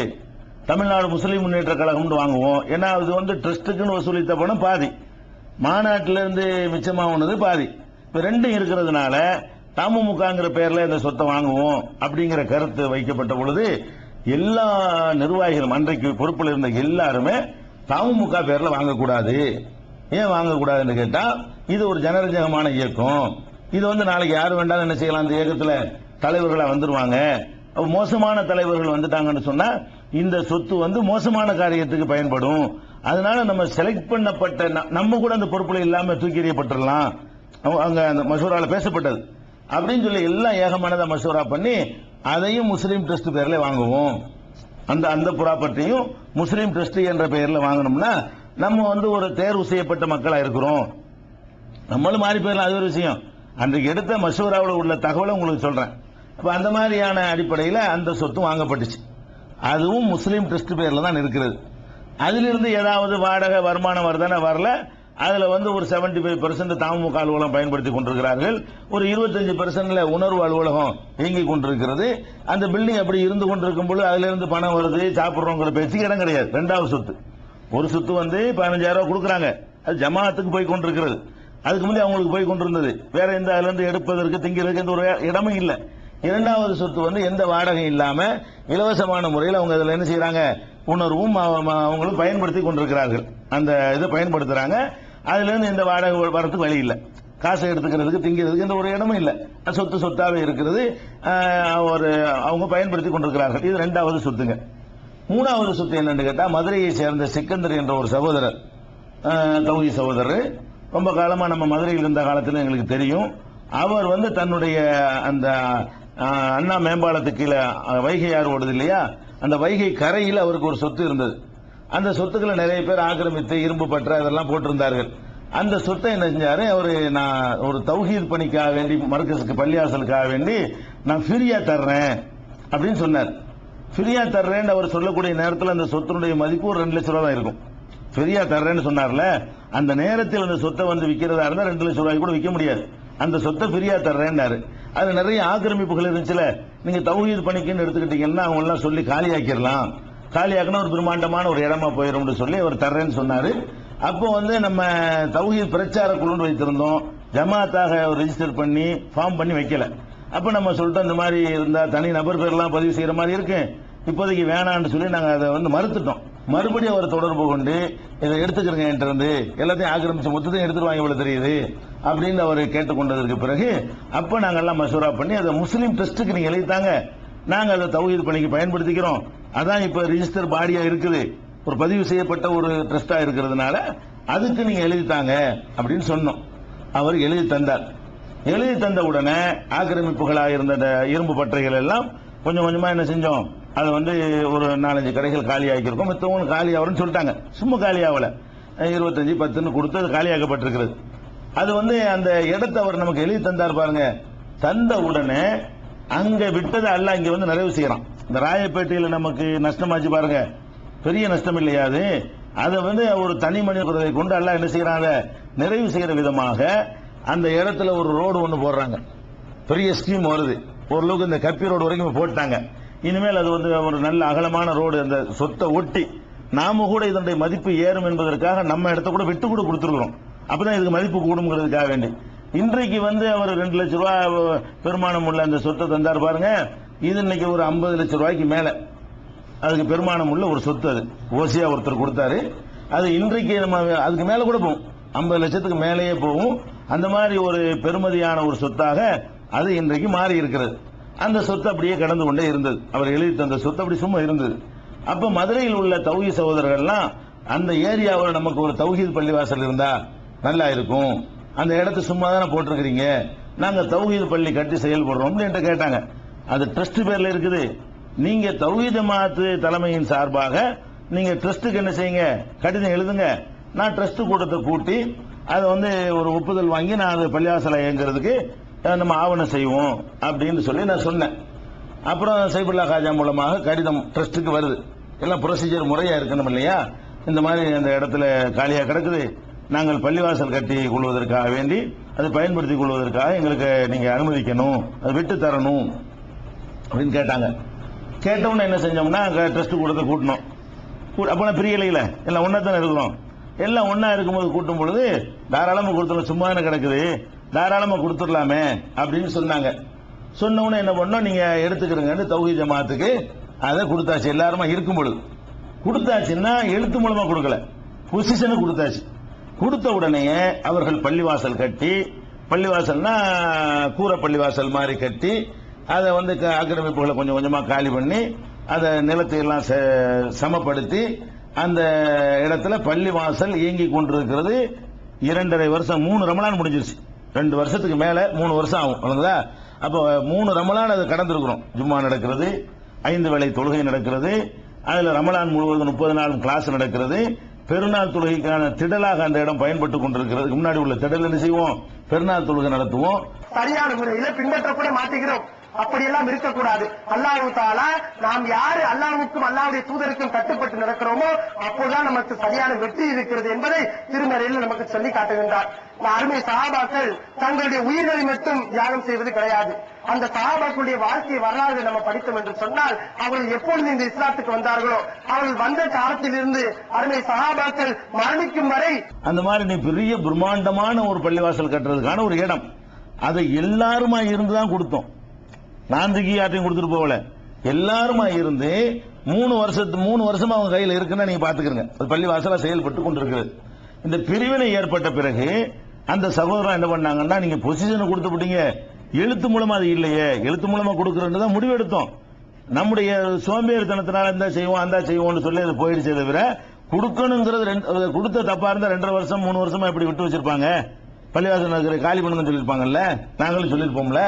தமிழ்நாடு முஸ்லீம் முன்னேற்ற கழகம் வாங்குவோம். ஏன்னா அது ட்ரஸ்டுக்குன்னு வசூலித்த பணம் பாதி, மாநாட்டிலிருந்து மிச்சமானது பாதி. இப்ப ரெண்டும் இருக்கிறதுனால தமுமுகங்கிற பெயர்ல இந்த சொத்தை வாங்குவோம் அப்படிங்கிற கருத்து வைக்கப்பட்ட பொழுது எல்லா நிர்வாகிகளும் அன்றைக்கு பொறுப்பில் இருந்த எல்லாருமே தமுமுக பேர்ல வாங்கக்கூடாது. ஏன் வாங்கக்கூடாதுன்னு கேட்டா, இது ஒரு ஜனரஞ்சகமான இயக்கம். இது நாளைக்கு யாரு வேண்டாம் என்ன செய்யலாம், இந்த இயக்கத்துல தலைவர்களா வந்துருவாங்க. மோசமான தலைவர்கள் வந்துட்டாங்கன்னு சொன்னா இந்த சொத்து மோசமான காரியத்துக்கு பயன்படும். அதனால நம்ம செலக்ட் பண்ணப்பட்ட நம்ம கூட அந்த பொறுப்புல இல்லாம தூக்கி எறியப்பட்டுடலாம். அங்க அந்த மசூரால பேசப்பட்டது அப்படின்னு சொல்லி எல்லாம் ஏகமானதா மசூரா பண்ணி அதையும் முஸ்லீம் ட்ரஸ்ட் பேர்ல வாங்குவோம். அந்த ப்ராப்பர்ட்டியும் முஸ்லீம் ட்ரஸ்ட் என்ற பெயர்ல வாங்கணும்னா நம்ம ஒரு தேர்வு செய்யப்பட்ட மக்களா இருக்கிறோம். நம்மளும் மாறி போயிடலாம், அது ஒரு விஷயம். அன்றைக்கு எடுத்த மசூராவில் உள்ள தகவலை உங்களுக்கு சொல்றேன். அப்ப அந்த மாதிரியான அடிப்படையில் அந்த சொத்து வாங்கப்பட்டுச்சு. அதுவும் முஸ்லீம் ட்ரஸ்ட் பேர்ல தான் இருக்கிறது. அதிலிருந்து ஏதாவது வாடகை வருமானம் வருதானே வரல. அதுல ஒரு 75% தமுக அலுவலகம் பயன்படுத்தி கொண்டிருக்கிறார்கள். ஒரு 25% உணர்வு அலுவலகம் இயங்கிக் கொண்டிருக்கிறது. அந்த பில்டிங் அப்படி இருந்து கொண்டிருக்கும் போது அதுல இருந்து பணம் வருது, சாப்பிடுறோங்கிற பேச்சுக்கு இடம் கிடையாது. ரெண்டாவது சொத்து, ஒரு சொத்து 15,000 ரூபாய் கொடுக்குறாங்க, அது ஜமாத்துக்கு போய் கொண்டிருக்கிறது. அதுக்கு முந்தைய அவங்களுக்கு போய் கொண்டிருந்தது. வேற எந்த அதுல இருந்து எடுப்பதற்கு திங்கிறதுக்கு எந்த ஒரு இடமும் இல்லை. இரண்டாவது சொத்து எந்த வாடகையும் இல்லாம இலவசமான முறையில் அவங்க அதுல என்ன செய்யறாங்க, உணர்வும் அவங்களும் பயன்படுத்தி கொண்டிருக்கிறார்கள். அந்த இதை பயன்படுத்துறாங்க. அதுல இருந்து எந்த வாடகை வரத்துக்கு வழி இல்லை. காசை எடுத்துக்கிறதுக்கு திங்கிறதுக்கு எந்த ஒரு இடமும் இல்லை. சொத்து சொத்தாவே இருக்கிறது. அவங்க பயன்படுத்தி கொண்டிருக்கிறார்கள். இது ரெண்டாவது சொத்துங்க. மூணாவது சொத்து என்னன்னு கேட்டா, மதுரையை சேர்ந்த சிக்கந்தர் என்ற ஒரு சகோதரர், தௌஹீத் சகோதரர், ரொம்ப காலமா நம்ம மதுரையில் இருந்த காலத்தில் எங்களுக்கு தெரியும். அவர் தன்னுடைய அந்த அண்ணா மேம்பாலத்துக்கு கீழே வைகை ஆறு ஓடுது இல்லையா, அந்த வைகை கரையில் அவருக்கு ஒரு சொத்து இருந்தது. அந்த சொத்துக்களை நிறைய பேர் ஆக்கிரமித்து இரும்பு பற்ற அதெல்லாம் போட்டிருந்தார்கள். அந்த சொத்தை என்ன செஞ்சாரு, அவரு நான் ஒரு தௌஹீத் பணிக்காக வேண்டி மர்கஸுக்கு பள்ளியாசலுக்காக வேண்டி நான் ஃப்ரீயா தர்றேன் அப்படின்னு சொன்னார். ஃப்ரீயா தர்றேன்னு அவர் சொல்லக்கூடிய நேரத்தில் அந்த சொத்தினுடைய மதிப்பு ஒரு 2 லட்சம் ரூபாய் தான் இருக்கும். ஃப்ரீயா தர்றேன்னு சொன்னார்ல, அந்த நேரத்தில் அந்த சொத்தை விற்கிறதா இருந்தா 2 லட்சம் ரூபாய் கூட விற்க முடியாது. அந்த சொத்தை ஃப்ரீயா தர்றேன்னாரு. அது நிறைய ஆக்கிரமிப்புகள் இருந்துச்சுல. நீங்க தௌஹீத் பணிக்குன்னு எடுத்துக்கிட்டீங்கன்னா அவங்க எல்லாம் சொல்லி காலியாக்கிடலாம், காலியாக்கினா ஒரு பிரம்மாண்டமான ஒரு இடமா போயிடும் சொல்லி அவர் தர்றேன்னு சொன்னாரு. அப்போ நம்ம தௌஹீத் பிரச்சார குழு வைத்திருந்தோம். ஜமாத்தாக ரெஜிஸ்டர் பண்ணி ஃபார்ம் பண்ணி வைக்கல. அப்ப நம்ம சொல்லிட்டோம், இந்த மாதிரி இருந்தா தனி நபர் பேர்லாம் பதிவு செய்யற மாதிரி இருக்கு, இப்போதைக்கு வேணான்னு சொல்லி நாங்க அதை மறுத்துட்டோம். மறுபடியும் அவர் தொடர்பு கொண்டு இதை எடுத்துக்கிறங்க இருந்து எல்லாத்தையும் ஆக்கிரமிச்சு மொத்தத்தையும் எடுத்துருவாங்க இவ்வளவு தெரியுது அப்படின்னு அவர் கேட்டுக்கொண்டதற்கு பிறகு அப்ப நாங்க எல்லாம் மசூரா பண்ணி அதை முஸ்லீம் ட்ரஸ்டுக்கு நீங்க எழுதித்தாங்க, நாங்க அதை தௌஹீத் பணிக்கு பயன்படுத்திக்கிறோம். அதான் இப்ப ரிஜிஸ்டர் பாடியா இருக்குது, ஒரு பதிவு செய்யப்பட்ட ஒரு ட்ரஸ்டா இருக்கிறதுனால அதுக்கு நீங்க எழுதித்தாங்க அப்படின்னு சொன்னோம். அவர் எழுதி தந்தார். எழுதி தந்த உடனே ஆக்கிரமிப்புகளாக இருந்த இரும்பு பற்றைகள் எல்லாம் கொஞ்சம் கொஞ்சமா என்ன செஞ்சோம், அதை ஒரு 4-5 கடைகள் காலியாக்கிருக்கோம். மற்றவங்க காலியாகிறோம்னு சொல்லிட்டாங்க. சும்மா காலியாகல, 25, 10 கொடுத்து அது காலியாக்கப்பட்டிருக்கிறது. அது அந்த இடத்தை அவர் நமக்கு எழுதி தந்தார் பாருங்க. தந்த உடனே அங்க விட்டதை அல்ல இங்க நிறைவு செய்யறான். இந்த ராயப்பேட்டையில் நமக்கு நஷ்டமாச்சு பாருங்க, பெரிய நஷ்டம் இல்லையா அது. அதை ஒரு தனி மனிதரை கொண்டு அல்ல என்ன செய்யறாங்க, நிறைவு செய்யற விதமாக அந்த இடத்துல ஒரு ரோடு ஒன்று போடுறாங்க. பெரிய ஸ்கீம் வருது. ஓரளவுக்கு இந்த கப்பி ரோடு வரைக்கும் போட்டாங்க. இனிமேல் அது ஒரு நல்ல அகலமான ரோடு. அந்த சொத்தை ஒட்டி நாம கூட இதனுடைய மதிப்பு ஏறும் என்பதற்காக நம்ம இடத்த கூட விட்டு கூட கொடுத்துருக்கிறோம். அப்பதான் இதுக்கு மதிப்பு கூடுங்கிறதுக்காக வேண்டி இன்றைக்கு அவர் 2 லட்சம் ரூபாய் பெருமானம் உள்ள அந்த சொத்தை தந்தார் பாருங்க. இது இன்னைக்கு ஒரு 50 லட்சம் ரூபாய்க்கு மேல அதுக்கு பெருமானம் உள்ள ஒரு சொத்து. அது ஓசியா ஒருத்தர் கொடுத்தாரு. அது இன்றைக்கு நம்ம அதுக்கு மேல கூட போகும், 50 லட்சத்துக்கு மேலேயே போகும். அந்த மாதிரி ஒரு பெருமதியான ஒரு சொத்தாக அது இன்றைக்கு மாறி இருக்கிறது. அந்த சொத்து அப்படியே கடந்து கொண்டே இருந்தது. அவர் எழுதி தந்த சொத்து அப்படி சும்மா இருந்தது. அப்ப மதுரையில் உள்ள தௌஹீத் சகோதரர்கள்லாம் அந்த ஏரியாவில் நமக்கு ஒரு தௌஹீத் பள்ளிவாசல் இருந்தா நல்லா இருக்கும், அந்த இடத்த சும்மா தானே போட்டிருக்கிறீங்க, நாங்க தௌஹீத் பள்ளி கட்டி செயல்படுறோம் என்று கேட்டாங்க. அது ட்ரஸ்ட் பேர்ல இருக்குது. நீங்க தௌஹீத் ஜமாஅத் தலைமையின் சார்பாக நீங்க ட்ரஸ்ட்டுக்கு என்ன செய்யுங்க, கடிதம் எழுதுங்க. நான் ட்ரஸ்ட் கூட்டத்தை கூட்டி அதை ஒரு ஒப்புதல் வாங்கி நான் அது பள்ளிவாசலை இயங்குறதுக்கு நம்ம ஆவணம் செய்வோம் அப்படின்னு சொல்லி நான் சொன்னேன். அப்புறம் சைபுல்லா காஜா மூலமாக கடிதம் ட்ரஸ்ட்டுக்கு வருது. எல்லாம் ப்ரொசீஜர் முறையா இருக்கணும் இல்லையா? இந்த மாதிரி அந்த இடத்துல காலியா கிடக்குது, நாங்கள் பள்ளிவாசல் கட்டி கொள்வதற்காக வேண்டி அதை பயன்படுத்திக் கொள்வதற்காக எங்களுக்கு நீங்க அனுமதிக்கணும், அதை விட்டு தரணும் அப்படின்னு கேட்டாங்க. கேட்டவுடனே என்ன செஞ்சோம்னா ட்ரஸ்ட் கூட்டத்தை கூட்டணும். அப்ப பிரியலையில எல்லாம் ஒன்னா தானே இருக்கிறோம். எல்லாம் ஒன்னா இருக்கும்போது கூட்டும் பொழுது தாராளமா கொடுத்துடலாம், சும்மா கிடக்குது, தாராளமா கொடுத்துடலாமே அப்படின்னு சொன்னாங்க. சொன்ன உடனே என்ன பண்ணோம், நீங்க எடுத்துக்கிறீங்கன்னு தௌஹீத் ஜமாஅத்துக்கு அதை கொடுத்தாச்சு. எல்லாருமா இருக்கும் பொழுது கொடுத்தாச்சுன்னா எழுத்து மூலமா கொடுக்கல, பொசிஷனை கொடுத்தாச்சு. கொடுத்த உடனே அவர்கள் பள்ளிவாசல் கட்டி, பள்ளிவாசல்னா கூரை பள்ளிவாசல் மாதிரி கட்டி அதை ஆக்கிரமிப்புகளை கொஞ்சம் கொஞ்சமா காலி பண்ணி அதை நிலத்தை எல்லாம் சமப்படுத்தி அந்த இடத்துல பள்ளிவாசல் இயங்கி கொண்டிருக்கிறது. 2.5 வருஷம், 3 ரமலான் முடிஞ்சிருச்சு. 2 வருஷத்துக்கு மேல 3 வருஷம் ஆகும். அப்ப 3 ரமலான் அது கடந்திருக்கிறோம். ஜும்மா நடக்கிறது, 5 வேளை தொழுகை நடக்கிறது, அதுல ரமலான் முழுவதும் 30 நாள் கிளாஸ் நடக்கிறது. பெருநாள் தொழுகைக்கான திடலாக அந்த இடம் பயன்பட்டு கொண்டிருக்கிறது. முன்னாடி உள்ள திடல் என்ன செய்வோம், பெருநாள் தொழுகை நடத்துவோம். சரியான முறையில் பின்பற்ற கூட மாட்டேங்கிறோம். அப்படியெல்லாம் இருக்கக்கூடாது. அல்லாஹ் தஆலா நாம் யாரு அல்லாஹ்வுக்கும் அல்லாஹ்வுடைய தூதருக்கும் கட்டுப்பட்டு நடக்கிறோமோ அப்போதுதான் நமக்கு சரியான வெற்றி இருக்கிறது என்பதை திருமறையில் நமக்கு சொல்லி காட்டுகின்றார். அருமை சஹாபாக்கள் தங்களுடைய உயிர்களை மட்டும் தியாகம் செய்வது கிடையாது. அந்த சஹாபாக்களுடைய வாழ்க்கை வரலாறு நம்ம படித்தோம் என்று சொன்னால், அவர்கள் எப்பொழுது இந்த இஸ்லாத்துக்கு வந்தார்களோ அவர்கள் வந்த காலத்திலிருந்து அருமை சஹாபாக்கள் மரணிக்கும் வரை அந்த மாதிரி நீ பெரிய பிரம்மாண்டமான ஒரு பள்ளிவாசல் கட்டுறதுக்கான ஒரு இடம், அதை எல்லாருமா இருந்துதான் கொடுத்தோம். நான் தூக்கி யார்ட்டையும் கொடுத்துட்டு போகல, எல்லாருமா இருந்து 3 வருஷமா அவங்க கையில் இருக்குன்னா நீங்க பாத்துக்கிறீங்க. அது பள்ளிவாசலா செயல்பட்டு கொண்டிருக்கிறது. இந்த பிரிவினை ஏற்பட்ட பிறகு அந்த சகோதரன் என்ன பண்ணாங்கன்னா, நீங்க பொசிஷனை கொடுத்து விட்டீங்க, எழுத்து மூலமா அது இல்லையே, எழுத்து மூலமா கொடுக்கறதுன்னு தான் முடிவெடுத்தோம். நம்முடைய சோம்பேறித்தனத்தினால இந்த செய்வோம் அந்த செய்வோம்னு சொல்லி அது போயிடுச்சே தவிர, கொடுக்கணுங்கிறது கொடுத்த தப்பா இருந்தா 2.5 வருஷம் 3 வருஷமா இப்படி விட்டு வச்சிருப்பாங்க. பள்ளிவாசல் காலி பண்ணுங்கன்னு சொல்லியிருப்பாங்கல்ல, நாங்களும் சொல்லியிருப்போம்ல.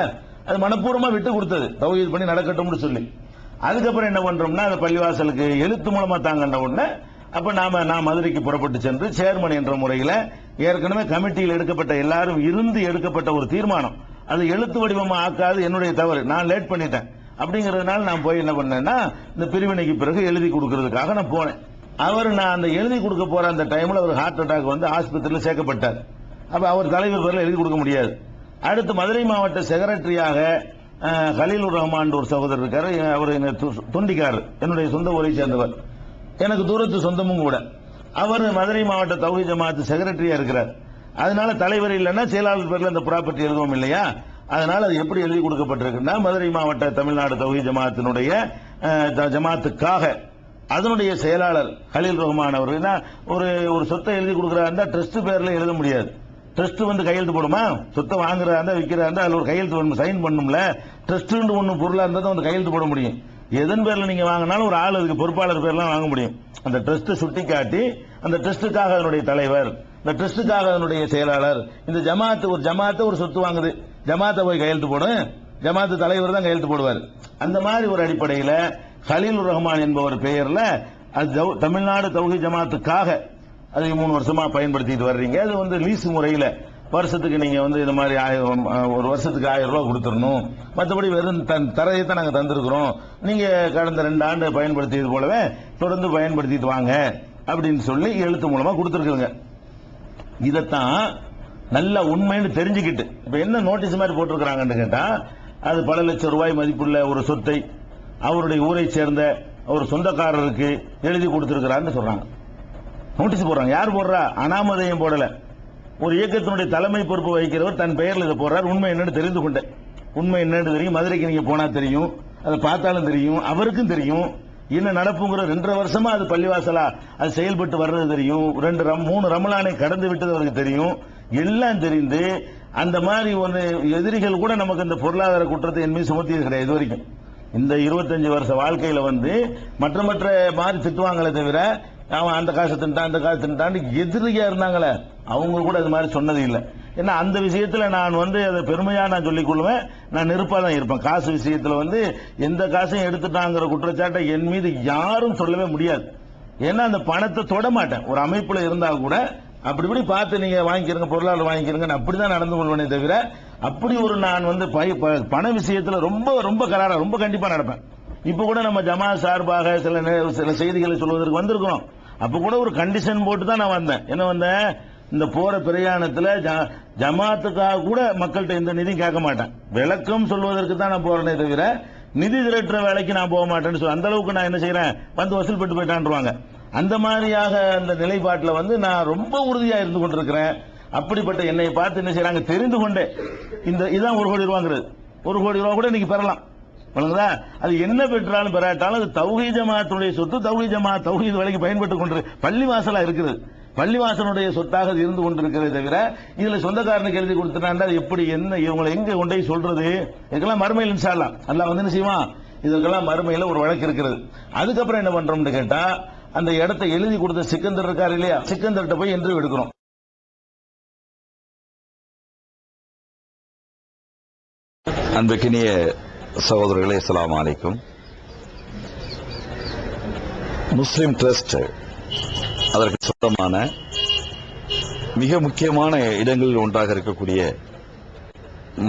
அது மனப்பூர்வமா விட்டு கொடுத்தது, தௌஹீத் பண்ணி நடக்கட்டும்னு சொல்லி. அதுக்கப்புறம் என்ன பண்றோம்னா, அந்த பள்ளிவாசலுக்கு எழுத்து மூலமா தாங்கன்ற உடனே அப்ப நான் மதுரைக்கு புறப்பட்டு சென்று சேர்மன் என்ற முறையில் ஏற்கனவே கமிட்டியில் எடுக்கப்பட்ட எல்லாரும் இருந்து எடுக்கப்பட்ட ஒரு தீர்மானம், அது எழுத்து வடிவமா ஆக்காது என்னுடைய தவறு, நான் லேட் பண்ணிட்டேன். அப்படிங்கறதுனால நான் போய் என்ன பண்ணேன்னா, இந்த பிரிவினைக்கு பிறகு எழுதி கொடுக்கறதுக்காக நான் போனேன். நான் அந்த எழுதி கொடுக்க போற அந்த டைம்ல அவர் ஹார்ட் அட்டாக் ஆஸ்பத்திரியில் சேர்க்கப்பட்டார். அப்ப அவர் தலைவர் பேர்ல எழுதி கொடுக்க முடியாது. அடுத்து மதுரை மாவட்ட செக்ரட்டரியாக கலீலுர் ரஹ்மான் ஒரு சகோதரர் இருக்காரு. அவர் தொண்டிக்காரர், என்னுடைய சொந்த ஊரை சேர்ந்தவர், எனக்கு தூரத்து சொந்தமும் கூட. அவர் மதுரை மாவட்ட தௌஹீத் ஜமாஅத் செக்ரட்டரியா இருக்கிறார். அதனால தலைவர் இல்லைன்னா செயலாளர் பேர்ல அந்த ப்ராப்பர்ட்டி எழுதுவோம் இல்லையா? அதனால அது எப்படி எழுதி கொடுக்கப்பட்டிருக்குன்னா, மதுரை மாவட்ட தமிழ்நாடு தௌஹீத் ஜமாஅத்தினுடைய ஜமாத்துக்காக அதனுடைய செயலாளர் கலீல் ரஹ்மான் அவர் ஒரு சொத்தை எழுதி கொடுக்கிறாருந்தா ட்ரஸ்ட் பேர்ல எழுத முடியாது. ட்ரஸ்ட் கையெழுத்து போடுமா? சொத்தை வாங்குறதா இருந்தா விற்கிறதா இருந்தா அதுல ஒரு கையெழுத்து சைன் பண்ணும்ல. ட்ரஸ்ட் ஒன்னு பொருளா இருந்தா தான் கையெழுத்து போட முடியும். எதன் பேர்ல நீங்க வாங்கினாலும் ஒரு ஆள் அதுக்கு பொறுப்பாளர் பேர்லாம் வாங்க முடியும். அந்த ட்ரஸ்ட் சுட்டி காட்டி அந்த ட்ரஸ்டுக்காக அதனுடைய தலைவர், இந்த ட்ரஸ்டுக்காக அதனுடைய செயலாளர், இந்த ஜமாத்து ஒரு சொத்து வாங்குது, ஜமாத்தை போய் கையெழுத்து போடும், ஜமாத்து தலைவர் தான் கையெழுத்து போடுவார். அந்த மாதிரி ஒரு அடிப்படையில் கலீலுர் ரஹ்மான் என்பவர் பெயர்ல தமிழ்நாடு தௌஹீத் ஜமாத்துக்காக அதை 3 வருஷமா பயன்படுத்திட்டு வர்றீங்க. அது லீஸ் முறையில் வருஷத்துக்கு நீங்க இந்த மாதிரி ஒரு வருஷத்துக்கு 1000 ரூபாய் கொடுத்துடணும், மற்றபடி வெறும் தரையத்தை நாங்க தந்திருக்கிறோம், நீங்க கடந்த 2 ஆண்டு பயன்படுத்தியது போலவே தொடர்ந்து பயன்படுத்திட்டு வாங்க அப்படின்னு சொல்லி எழுத்து மூலமா கொடுத்துருக்குங்க. இதைத்தான் நல்ல உண்மைன்னு தெரிஞ்சுக்கிட்டு இப்ப என்ன நோட்டீஸ் மாதிரி போட்டிருக்கிறாங்கன்னு கேட்டா, அது பல லட்சம் ரூபாய் மதிப்புள்ள ஒரு சொத்தை அவருடைய ஊரை சேர்ந்த ஒரு சொந்தக்காரருக்கு எழுதி கொடுத்திருக்கிறான்னு சொல்றாங்க. நோட்டீஸ் போடுறாங்க. யார் போடுறா? அனாமதயம் போடல. ஒரு இயக்கத்தினுடைய தலைமை பொறுப்பு வகிக்கிறவர் தன் பெயரில் இதை போடுறார். உண்மை என்னன்னு தெரிந்து கொண்டேன். உண்மை என்னன்னு தெரியும், மதுரைக்கு நீங்க போனா தெரியும், அதை பார்த்தாலும் தெரியும், அவருக்கும் தெரியும். என்ன நடப்புங்கிற 2.5 வருஷமா அது பள்ளிவாசலா அது செயல்பட்டு வர்றது தெரியும். 3 ரமலானை கடந்து விட்டது அவருக்கு தெரியும். எல்லாம் தெரிந்து அந்த மாதிரி ஒரு எதிரிகள் கூட நமக்கு இந்த பொருளாதார குற்றத்தை என் மீது சுமத்தியது கிடையாது இது வரைக்கும். இந்த 25 வருஷ வாழ்க்கையில மற்ற மாதிரி திட்டுவாங்களே தவிர அவன் அந்த காசை தின்ட்டான் அந்த காசு தின்ட்டான் எதிரியா இருந்தாங்களே அவங்க கூட அது மாதிரி சொன்னது இல்லை. ஏன்னா அந்த விஷயத்துல நான் அதை பெருமையா நான் சொல்லிக் கொள்வேன். நான் நெருப்பா தான் இருப்பேன். காசு விஷயத்துல எந்த காசையும் எடுத்துட்டாங்கிற குற்றச்சாட்டை என் மீது யாரும் சொல்லவே முடியாது. ஏன்னா அந்த பணத்தை தொட மாட்டேன். ஒரு அமைப்புல இருந்தா கூட அப்படி இப்படி பார்த்து நீங்க வாங்கிக்கிறங்க பொருளாதாரம் வாங்கிக்கிறங்க அப்படிதான் நடந்து கொள்வேனே தவிர அப்படி ஒரு நான் பண விஷயத்துல ரொம்ப ரொம்ப கராரா ரொம்ப கண்டிப்பா நடப்பேன். இப்ப கூட நம்ம ஜமாத் சார்பாக சில செய்திகளை சொல்வதற்கு வந்திருக்கிறோம். அப்ப கூட ஒரு கண்டிஷன் போட்டு தான் நான் வந்தேன். என்ன வந்தேன், இந்த போற பிரயாணத்துல ஜமாத்துக்காக கூட மக்கள்கிட்ட எந்த நிதியும் கேட்க மாட்டேன். விளக்கம் சொல்வதற்கு தான் நான் போறேனே தவிர நிதி திரட்டுற வேலைக்கு நான் போக மாட்டேன்னு சொல்லி அந்த அளவுக்கு நான் என்ன செய்யறேன் வசூல் பெற்று போயிட்டான்ருவாங்க. அந்த மாதிரியாக அந்த நிலைப்பாட்டில் நான் ரொம்ப உறுதியா இருந்து கொண்டிருக்கிறேன். அப்படிப்பட்ட என்னை பார்த்து என்ன செய்யறாங்க தெரிந்து கொண்டே இதான் 1 கோடி ரூபாங்கிறது 1 கோடி ரூபா கூட இன்னைக்கு பெறலாம். அது என்ன பெற்றாலும் பெறாட்டாலும் அது தௌஹீத் ஜமாத்துடைய சொத்து. தௌஹீத் வேலைக்கு பயன்பட்டு கொண்டு பள்ளிவாசலா இருக்குது. பள்ளிவாசனுடைய சொத்தாக இருந்து கொண்டிருக்கிறதே தவிர இதுல சொந்தக்காரனுக்கு எழுதி கொடுத்துட்டாண்டா எப்படி என்ன இவங்களை எங்க கொண்டே சொல்றது. இதுக்கெல்லாம் மறுமையில் இன்ஷா அல்லாஹ் அல்லாஹ் என்ன செய்வான். இதுக்கெல்லாம் மறுமையில ஒரு வழக்கு இருக்கிறது. அதுக்கப்புறம் என்ன பண்றோம்னு கேட்டா அந்த இடத்தை எழுதி கொடுத்த சிக்கந்தர் இருக்காரு இல்லையா, சிக்கந்தர்கிட்ட போய் இன்டர்வியூ எடுக்கிறோம். அன்பிற்கினிய சகோதரர்களே, அஸ்ஸலாமு அலைக்கும். முஸ்லிம் ட்ரஸ்ட் அதற்கு சொந்தமான மிக முக்கியமான இடங்களில் ஒன்றாக இருக்கக்கூடிய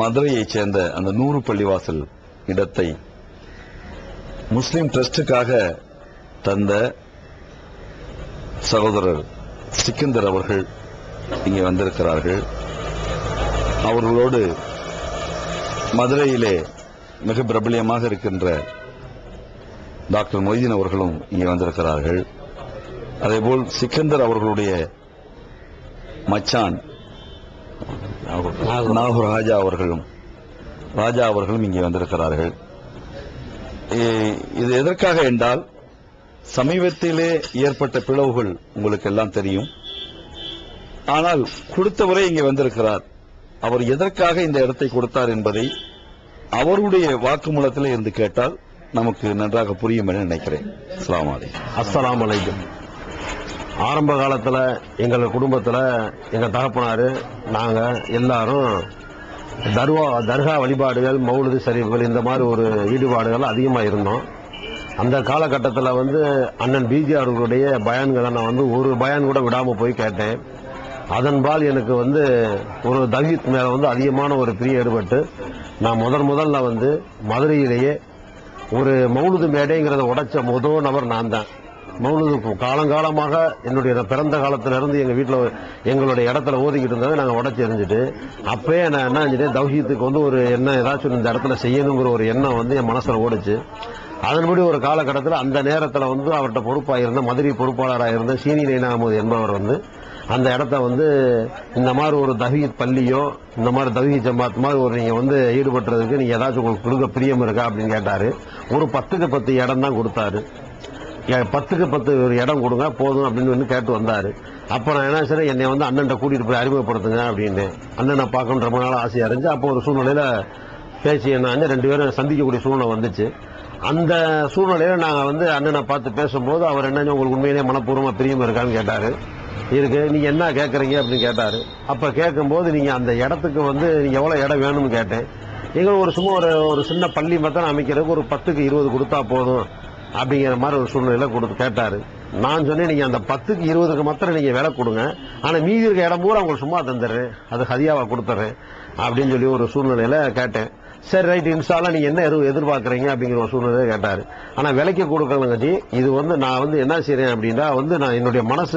மதுரையைச் சேர்ந்த அந்த 100 பள்ளிவாசல் இடத்தை முஸ்லிம் ட்ரஸ்டுக்காக தந்த சகோதரர் சிக்கந்தர் அவர்கள் இங்கே வந்திருக்கிறார்கள். அவர்களோடு மதுரையிலே மிக பிரபலியமாக இருக்கின்ற டாக்டர் மொய்தீன் அவர்களும் இங்கே வந்திருக்கிறார்கள். அதேபோல் சிக்கந்தர் அவர்களுடைய மச்சான் நாகூர் ராஜா அவர்களும் இங்கே வந்திருக்கிறார்கள். இது எதற்காக என்றால் சமீபத்திலே ஏற்பட்ட பிளவுகள் உங்களுக்கு எல்லாம் தெரியும். ஆனால் கொடுத்தவரே இங்கே வந்திருக்கிறார். அவர் எதற்காக இந்த இடத்தை கொடுத்தார் என்பதை அவருடைய வாக்குமூலத்தில் இருந்து கேட்டால் நமக்கு நன்றாக புரியும் என நினைக்கிறேன். அஸ்ஸலாமு அலைக்கும். ஆரம்ப காலத்தில் எங்கள் குடும்பத்தில் எங்கள் தகப்பனார் நாங்கள் எல்லாரும் தர்கா வழிபாடுகள் மௌலிது ஷரீஃப்கள் இந்த மாதிரி ஒரு ஈடுபாடுகள் அதிகமாக இருந்தோம். அந்த காலகட்டத்தில் அண்ணன் பிஜி அவர்களுடைய பயான்களை நான் ஒரு பயான் கூட விடாமல் போய் கேட்டேன். அதன்பால் எனக்கு ஒரு தஹீத் மேல அதிகமான ஒரு பிரிய ஏற்பட்டு நான் முதல்ல மதுரையிலேயே ஒரு மௌலுது மேடைங்கிறத உடைச்ச முதல் நபர் நான் தான். மௌலுது காலங்காலமாக என்னுடைய பிறந்த காலத்திலிருந்து எங்க வீட்டில் எங்களுடைய இடத்துல ஓதிக்கிட்டு இருந்ததை நாங்கள் உடைச்சி எறிஞ்சிட்டு அப்பயே நான் என்ன செஞ்சேன், தௌஹீத்துக்கு ஒரு எண்ணம் ஏதாச்சும் இந்த இடத்துல செய்யணுங்கிற ஒரு எண்ணம் என் மனசுல ஓடிச்சு. அதன்படி ஒரு காலகட்டத்தில் அந்த நேரத்தில் அவர்கிட்ட பொறுப்பாக இருந்த மதுரை பொறுப்பாளராக இருந்த சீனி நைனாமது என்பவர் அந்த இடத்த இந்த மாதிரி ஒரு தஹீத் பள்ளியோ இந்த மாதிரி தஹீத் ஜமாத் மாதிரி நீங்க ஈடுபட்டுறதுக்கு நீங்க ஏதாச்சும் உங்களுக்கு கொடுக்க பிரியம் இருக்கா அப்படின்னு கேட்டாரு. ஒரு 10க்கு 10 இடம் தான் கொடுத்தாரு. 10க்கு 10 ஒரு இடம் கொடுங்க போதும் அப்படின்னு கேட்டு வந்தாரு. அப்ப நான் என்ன சரி என்னை அண்ணன்ட்ட கூட்டிட்டு போய் அறிமுகப்படுத்துங்க அப்படின்னு அண்ணனை பார்க்கணும் ரொம்ப நாள் ஆசையா இருந்துச்சு. அப்போ ஒரு சூழ்நிலையில பேசி என்ன 2 பேரும் சந்திக்கக்கூடிய சூழ்நிலை வந்துச்சு. அந்த சூழ்நிலையில நாங்க அண்ணனை பார்த்து பேசும்போது அவர் என்ன உங்களுக்கு உண்மையிலேயே மனப்பூர்வமா பிரியம் இருக்கான்னு கேட்டாரு. இருக்கு, நீங்க என்ன கேட்கறீங்க அப்படின்னு கேட்டாரு. அப்ப கேட்கும்போது நீங்க அந்த இடத்துக்கு நீங்க எவ்வளவு இடம் வேணும்னு கேட்டேன். எங்களுக்கு ஒரு சும்மா ஒரு சின்ன பள்ளி மட்டும் அமைக்கிறதுக்கு ஒரு 10க்கு 20 கொடுத்தா போதும் அப்படிங்கிற மாதிரி ஒரு சூழ்நிலை கேட்டாரு. நான் சொன்னேன், நீங்க அந்த 10க்கு 20க்கு மாத்திரம் நீங்க விலை கொடுங்க, ஆனா மீதி இருக்க இடம் பூரா உங்களுக்கு சும்மா தந்துடுறேன், அது ஹதியாவா கொடுத்துறேன் அப்படின்னு சொல்லி ஒரு சூழ்நிலையில கேட்டேன். சரி ரைட் இன்ஷால்லா நீங்க என்ன எதிர்பார்க்கறீங்க அப்படிங்கிற ஒரு சூழ்நிலை கேட்டாரு. ஆனா விலைக்கு கொடுக்கலங்க ஜி, இது நான் என்ன செய்யறேன் அப்படின்னா நான் என்னுடைய மனசு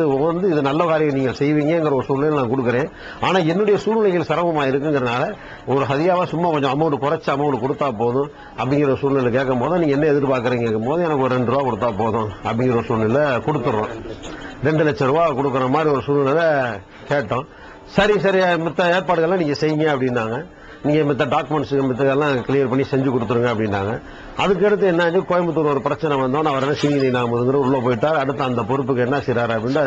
இது நல்ல காரியம் நீங்க செய்வீங்கிற ஒரு சூழ்நிலை நான் கொடுக்குறேன். ஆனா என்னுடைய சூழ்நிலைகள் சிரமமா இருக்குங்கிறனால ஒரு ஹதியாவா சும்மா கொஞ்சம் அமௌண்ட் குறைச்ச அமௌண்ட் கொடுத்தா போதும் அப்படிங்கிற ஒரு சூழ்நிலை கேட்கும் போது நீங்க என்ன எதிர்பார்க்கறீங்க போது எனக்கு ஒரு 2 ரூபா கொடுத்தா போதும் அப்படிங்கிற ஒரு சூழ்நிலை கொடுத்துடுறோம். 2 லட்சம் ரூபா கொடுக்குற மாதிரி ஒரு சூழ்நிலை கேட்டோம். சரி மித்த ஏற்பாடுகள்லாம் நீங்க செய்யுங்க அப்படின்னாங்க. நீங்க மித்த டாக்குமெண்ட்ஸ் மித்தெல்லாம் கிளியர் பண்ணி செஞ்சு கொடுத்துருங்க அப்படின்னாங்க. அதுக்கடுத்து என்ன ஆச்சு, கோயம்புத்தூர் ஒரு பிரச்சனை வந்தோன்னு அவர் என்ன சிங்கி நாமதுங்கிற உள்ள போயிட்டார். அடுத்து அந்த பொறுப்புக்கு என்ன செய்றாரு அப்படின்னா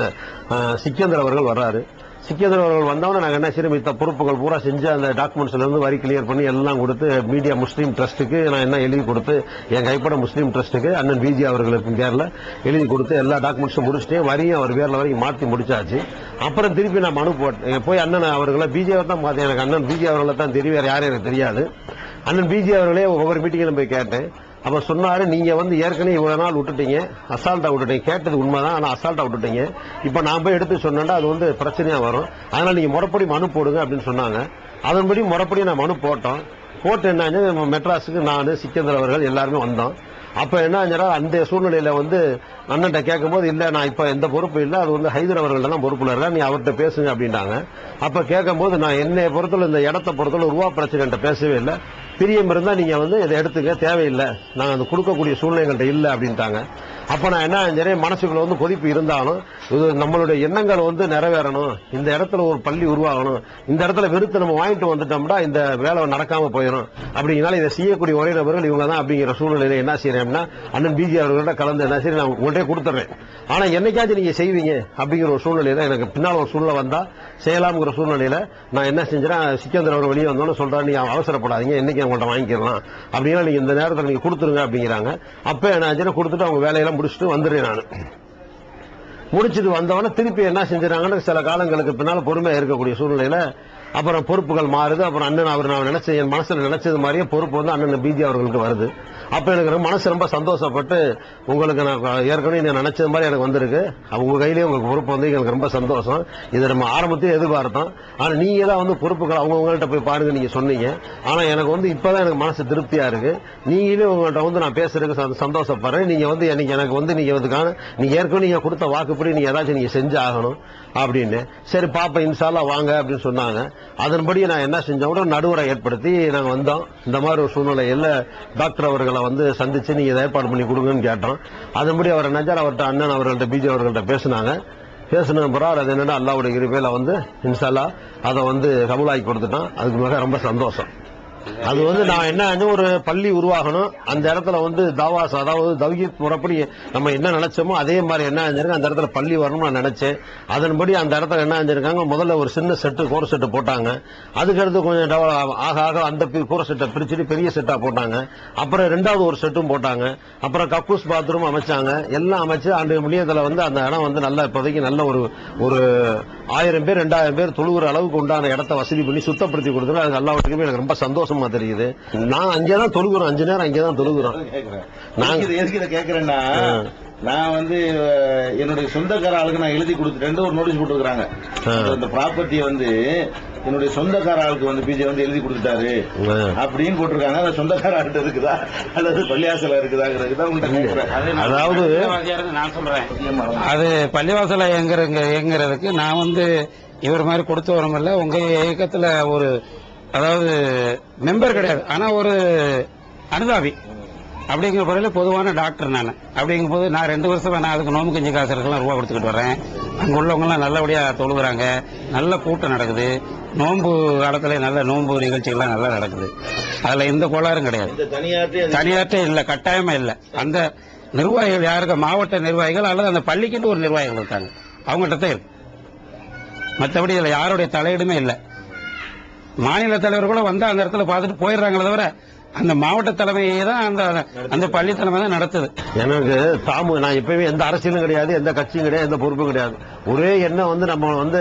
சிக்கந்தர் அவர்கள் வர்றாரு. சிக்கந்தர் அவர்கள் வந்தவொடனே நாங்கள் என்ன செய்யறோம், மித்த பொறுப்புகள் பூரா செஞ்சு அந்த டாக்குமெண்ட்ஸ்ல இருந்து வரி கிளியர் பண்ணி எல்லாம் கொடுத்து மீடியா முஸ்லீம் ட்ரஸ்ட்டுக்கு நான் என்ன எழுதி கொடுத்து என் கைப்பட முஸ்லீம் ட்ரஸ்ட்டுக்கு அண்ணன் பிஜி அவர்களுக்கு பேர்ல எழுதி கொடுத்து எல்லா டாக்குமெண்ட்ஸும் முடிச்சுட்டு வரியும் அவர் பேர்ல வரைக்கும் மாற்றி முடிச்சாச்சு. அப்புறம் திருப்பி நான் மனு போட்டேன். போய் அண்ணன் அவர்களை பிஜி அவர் தான் பார்த்தேன். எனக்கு அண்ணன் பிஜி அவர்களை தான் தெரியும், வேற யாரும் எனக்கு தெரியாது. அண்ணன் பிஜி அவர்களே ஒவ்வொரு மீட்டிங்கிலும் போய் கேட்டேன். அப்ப சொன்னாரு, நீங்க ஏற்கனவே இவ்வளவு நாள் விட்டுட்டீங்க, அசால்ட்டா விட்டுட்டீங்க, கேட்டது உண்மைதான், ஆனா அசால்ட்டா விட்டுட்டீங்க. இப்ப நான் போய் எடுத்து சொன்னா அது பிரச்சனையா வரும், அதனால நீங்க முறைப்படி மனு போடுங்க அப்படின்னு சொன்னாங்க. அதன்படி முறைப்படி நான் மனு போட்டோம். போட்டு என்ன மெட்ராஸுக்கு நான் சிக்கந்தர் அவர்கள் எல்லாருமே வந்தோம். அப்ப என்ன அந்த சூழ்நிலையில அண்ணன்ட்ட கேட்கும் போது, இல்ல நான் இப்ப எந்த பொறுப்பு இல்ல, அது ஹைதர் அவர்கள்ட்ட தான் பொறுப்புல இருக்கா, நீ அவர்கிட்ட பேசுங்க அப்படின்ட்டாங்க. அப்ப கேட்கும் போது நான் என்னை பொறுத்தவரை இந்த இடத்தை பொறுத்தவரை ரூபா பிரச்சனை பேசவே இல்லை, பிரியம் இருந்தா நீங்க இதை எடுத்துக்க, தேவையில்லை, நாங்க அந்த கொடுக்கக்கூடிய சூழ்நிலைகள்ட்ட இல்ல அப்படின்ட்டாங்க. அப்ப நான் என்ன மனசுக்குள்ள கொதிப்பு இருந்தாலும் இது நம்மளுடைய எண்ணங்கள் நிறைவேறணும், இந்த இடத்துல ஒரு பள்ளி உருவாகணும், இந்த இடத்துல வெறுத்து நம்ம வாங்கிட்டு வந்துட்டோம்னா இந்த வேலை நடக்காம போயிடும், அப்படிங்கனால இதை செய்யக்கூடிய ஒரே நபர்கள் இவங்க தான் அப்படிங்கிற சூழ்நிலையில என்ன செய்யறேன்னா அண்ணன் பிஜி அவர்கள்ட்ட கலந்து என்ன செய்ய நான் உங்கள்கிட்ட கொடுத்துறேன், ஆனா என்னைக்காச்சும் நீங்க செய்வீங்க அப்படிங்கிற ஒரு சூழ்நிலையில எனக்கு பின்னால் ஒரு சூழ்நிலை வந்தா செய்யலாம்ங்கிற சூழ்நிலையில நான் என்ன செஞ்சேன், சிக்கந்தர் அவர் வெளியே வந்தோன்னு சொல்றாரு, நீங்க அவசரப்படாதீங்க, என்னைக்கு உங்கள்கிட்ட வாங்கிக்கலாம், அப்படின்னா நீங்க இந்த நேரத்தில் நீங்க கொடுத்துருங்க அப்படிங்கிறாங்க. அப்ப என்ன கொடுத்துட்டு அவங்க வேலையெல்லாம் முடிச்சுட்டு வந்துடுறேன். நான் முடிச்சுட்டு வந்தவன திருப்பி என்ன செஞ்சாங்கன்னு சில காலங்களுக்கு பின்னால பொறுமையா இருக்கக்கூடிய சூழ்நிலையில அப்புறம் பொறுப்புகள் மாறுது. அப்புறம் அண்ணன் அவர் நான் நினைச்ச என் மனசுல நினைச்சது மாதிரியே பொறுப்பு அண்ணன் பிஜி அவர்களுக்கு வருது. அப்ப எனக்கு மனசு ரொம்ப சந்தோஷப்பட்டு, உங்களுக்கு நான் ஏற்கனவே நான் நினைச்சது மாதிரி எனக்கு வந்திருக்கு, உங்க கையிலேயே உங்களுக்கு பொறுப்பு எனக்கு ரொம்ப சந்தோஷம், இதை நம்ம ஆரம்பத்தையும் எதிர்பார்த்தோம், ஆனா நீங்க தான் பொறுப்புகள் அவங்கள்ட்ட போய் பாருங்க நீங்க சொன்னீங்க, ஆனா எனக்கு இப்பதான் எனக்கு மனசு திருப்தியா இருக்கு, நீங்களே உங்கள்கிட்ட நான் பேசுறதுக்கு சந்தோஷப்படுறேன், நீங்க எனக்கு நீங்க ஏற்கனவே நீங்க கொடுத்த வாக்குப்படி நீங்க ஏதாச்சும் நீங்க செஞ்சு ஆகணும் அப்படின்னு. சரி பாப்பா இன்ஷால்லா வாங்க அப்படின்னு சொன்னாங்க. அதன்படி நான் என்ன செஞ்சோம், நடுவரை ஏற்படுத்தி நாங்க வந்தோம். இந்த மாதிரி ஒரு சூழ்நிலையில டாக்டர் அவர்களை சந்திச்சு நீங்க ஏற்பாடு பண்ணி கொடுங்கன்னு கேட்டோம். அதன்படி அவர் நினைச்சார், அவர்கிட்ட அண்ணன் அவர்கள்ட்ட பிஜி அவர்கள்ட்ட பேசினாங்க. பேசின பிறகு அது என்னன்னா அல்லாஹ்வுடைய கிருபையில இன்ஷா அல்லாஹ் அதை கபூலாக்கி கொடுத்துட்டோம். அதுக்கு மிக ரொம்ப சந்தோஷம். அது நான் என்ன ஒரு பள்ளி உருவாகணும், அந்த இடத்துல தாவாஸ் அதாவது தவ்ஹீத் முறைப்படி நம்ம என்ன நினைச்சோமோ அதே மாதிரி என்ன செஞ்சிருக்காங்க, அந்த இடத்துல பள்ளி வரணும்னு நான் நினைச்சேன். அதன்படி அந்த இடத்துல என்ன செஞ்சிருக்காங்க, முதல்ல ஒரு சின்ன செட்டு கோர் செட்டு போட்டாங்க. அதுக்கடுத்து கொஞ்சம் ஆக ஆக அந்த கூரை செட்டை பிரிச்சுட்டு பெரிய செட்டா போட்டாங்க. அப்புறம் ரெண்டாவது ஒரு செட்டும் போட்டாங்க. அப்புறம் கக்கூஸ் பாத்ரூம் அமைச்சாங்க. எல்லாம் அமைச்சு அந்த முடியத்துல அந்த இடம் நல்ல இப்போதைக்கு நல்ல ஒரு 1000 பேர் 2000 பேர் தொழுகிற அளவுக்கு உண்டான இடத்த வசதி பண்ணி சுத்தப்படுத்தி கொடுத்துருங்க. அது எல்லாவற்றுக்குமே எனக்கு ரொம்ப சந்தோஷமா தெரியுது. நான் அங்கேதான் தொழுகிறோம், 5 நேரம் அங்கேதான் தொழுகிறோம். நான் எதுக்கு கேட்கிறேன்னா, நான் என்னுடைய சொந்தக்கார ஆளுக்கு நான் எழுதி கொடுத்துட்டேன், ஒரு நோட்டீஸ் போட்டுருக்காங்க. அந்த ப்ராப்பர்ட்டியை என்னுடைய சொந்தக்கார ஆளுக்கு பிஜே எழுதி கொடுத்துட்டாரு அப்படின்னு போட்டிருக்காங்க. அந்த சொந்தக்கார ஆள்கிட்ட இருக்குதா அல்லது பள்ளிவாசல இருக்குதாங்கிறது உங்கள்கிட்ட கேட்கிறேன். அதாவது நான் சொல்றேன், அது பள்ளிவாசல எங்கிறதுக்கு நான் இவர் மாதிரி கொடுத்து வரமில்ல. உங்க இயக்கத்துல அதாவது மெம்பர் கிடையாது, ஆனா ஒரு அனுதாபி அப்படிங்கிற முறையில் பொதுவான டாக்டர் நான். அப்படிங்கும் போது நான் 2 வருஷமா நான் அதுக்கு நோம்பு கஞ்சி காசுக்கெல்லாம் ரூபா கொடுத்துக்கிட்டு வரேன். அங்க உள்ளவங்க எல்லாம் நல்லபடியா தொழுகிறாங்க, நல்ல கூட்டம் நடக்குது, நோன்பு காலத்துல நல்ல நோன்பு நிகழ்ச்சிகள்லாம் நல்லா நடக்குது. அதுல எந்த கோளாறும் கிடையாது, தனியாற்றே இல்ல, கட்டாயமா இல்ல. அந்த நிர்வாகிகள் யாருக்கு, மாவட்ட நிர்வாகிகள் அல்லது அந்த பள்ளிக்கிட்டு ஒரு நிர்வாகிகள் இருக்காங்க, அவங்ககிட்ட தான் இருக்கு. மற்றபடி இதுல யாருடைய தலையீடுமே இல்லை. மாநில தலைவர் கூட அந்த இடத்துல பார்த்துட்டு போயிடுறாங்களே தவிர அந்த மாவட்ட தலைமையை தான் அந்த பள்ளி தலைமை தான் நடத்துது. எனக்கு நான் எப்பயுமே எந்த அரசியலும் கிடையாது, எந்த கட்சியும் கிடையாது, எந்த பொறுப்பும் கிடையாது. ஒரே எண்ணம் நம்ம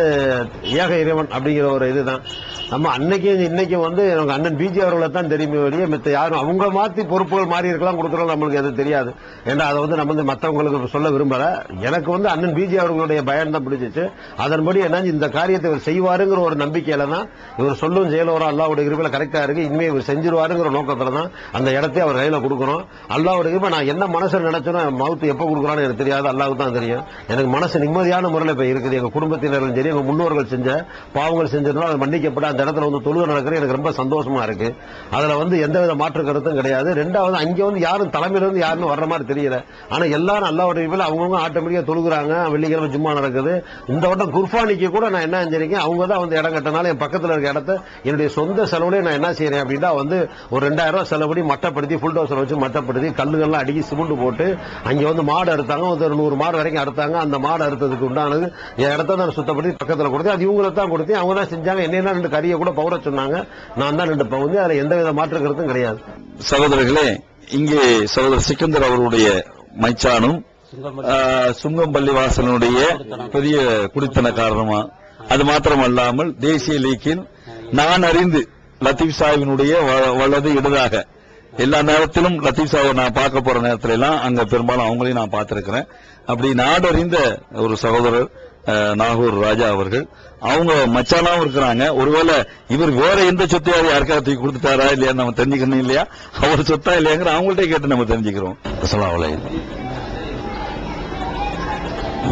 ஏக இறைவன் அப்படிங்கிற ஒரு இதுதான். நம்ம அன்னைக்கு இன்னைக்கு எனக்கு அண்ணன் பிஜி அவர்களை தான் தெரியுமே வெளியே மித்த யாரும் அவங்க மாத்தி பொறுப்புகள் மாறி இருக்கலாம், கொடுக்கலாம், நம்மளுக்கு எது தெரியாது. ஏன்னா அதை நம்ம மற்றவங்களுக்கு சொல்ல விரும்பல. எனக்கு அண்ணன் பிஜி அவர்களுடைய பயன் தான் பிடிச்சிச்சு. அதன்படி என்ன இந்த காரியத்தை இவர் செய்வாருங்கிற ஒரு நம்பிக்கையில தான் இவர் சொல்லும் செயலோரம் அல்லாஹ்வுடைய கிருபையில கரெக்டா இருக்கு. இனிமே இவர் செஞ்சிருவாருங்கிற நோக்கத்துல தான் அந்த இடத்தை அவர் கையில கொடுக்கணும். அல்லாஹ்வுடைய கிருபை நான் என்ன மனசுல நினைச்சோன்னா மவுத்து எப்ப கொடுக்குறான்னு எனக்கு தெரியாது, அல்லாஹ்வுக்கு தான் தெரியும். எனக்கு மனசு நிம்மதியான முறையில் இப்ப இருக்குது. எங்க குடும்பத்தினரும் சரி, எங்க முன்னோர்கள் செஞ்ச பாவங்கள் செஞ்சிருந்தோம், அது மன்னிக்கப்பட்ட அந்த இடத்துல வந்து தொழுகை நடக்கிறது எனக்கு ரொம்ப சந்தோஷமா இருக்கு. அதுல வந்து எந்தவித மாற்று கருத்தும் கிடையாது. ரெண்டாவது, அங்க வந்து யாரும் தலைமையில இருந்து யாருன்னு வர்ற மாதிரி தெரியல. ஆனா எல்லாரும் அல்லாஹ்வுடைய பேர்ல அவங்கவுங்க ஆட்டோமேட்டிக்கா தொழுகிறாங்க. வெள்ளிக்கிழமை ஜும்மா நடக்குது. இந்த வட்டம் குர்பானிக்கு கூட நான் என்ன செஞ்சிருக்கேன், அவங்க தான் வந்து இடம் கட்டினாலும் என் பக்கத்துல இருக்க இடத்த என்னுடைய சொந்த செலவுலேயே நான் என்ன செய்யறேன் அப்படின்னா வந்து ஒரு 2000 ரூபாய் செலவடி மட்டப்படுத்தி புல்டோசர் வச்சு மட்டப்படுத்தி கல்லுகள்லாம் அடிக்கி சிமெண்ட் போட்டு அங்க வந்து மாடு அறுத்தாங்க. ஒரு 100 மாடு வரைக்கும் அறுத்தாங்க. அந்த மாடு அறுத்ததுக்கு உண்டானது என் இடத்த நான் சுத்தப்படுத்தி பக்கத்துல கொடுத்து அது இவங்களை தான் கொடுத்து அவங்க தான் செஞ்சாங்க. என்ன 2 கறியை கூட பவுர சொன்னாங்க. நான் தான் 2 பவுந்து. அதுல எந்தவித மாற்று கருத்தும் கிடையாது. சகோதரர்களே, இங்கே சகோதரர் சிக்கந்தர் அவருடைய மைச்சானும் சுங்கம்பள்ளி வாசனுடைய பெரிய குடித்தன காரணமா, அது மாத்திரமல்லாமல் தேசிய லீக்கில் நான் அறிந்து லத்தீப் சாஹிபினுடைய வலது இடதாக எல்லா நேரத்திலும் லத்தீப் சாஹிபை நான் பார்க்க போற நேரத்துல எல்லாம் அங்க பெரும்பாலும் அவங்களையும் நான் பார்த்திருக்கிறேன். அப்படி நாடறிந்த ஒரு சகோதரர் நாகூர் ராஜா அவர்கள், அவங்க மச்சானாவும் இருக்கிறாங்க. ஒருவேளை இவர் வேற எந்த சொத்தையாவது யாருக்காவது தூக்கி கொடுத்துட்டாரா இல்லையா நம்ம தெரிஞ்சுக்கணும் இல்லையா, அவர் சொத்தா இல்லையாங்கிற அவங்கள்ட்ட கேட்டு நம்ம தெரிஞ்சுக்கிறோம். அஸ்ஸலாமு அலைக்கும்.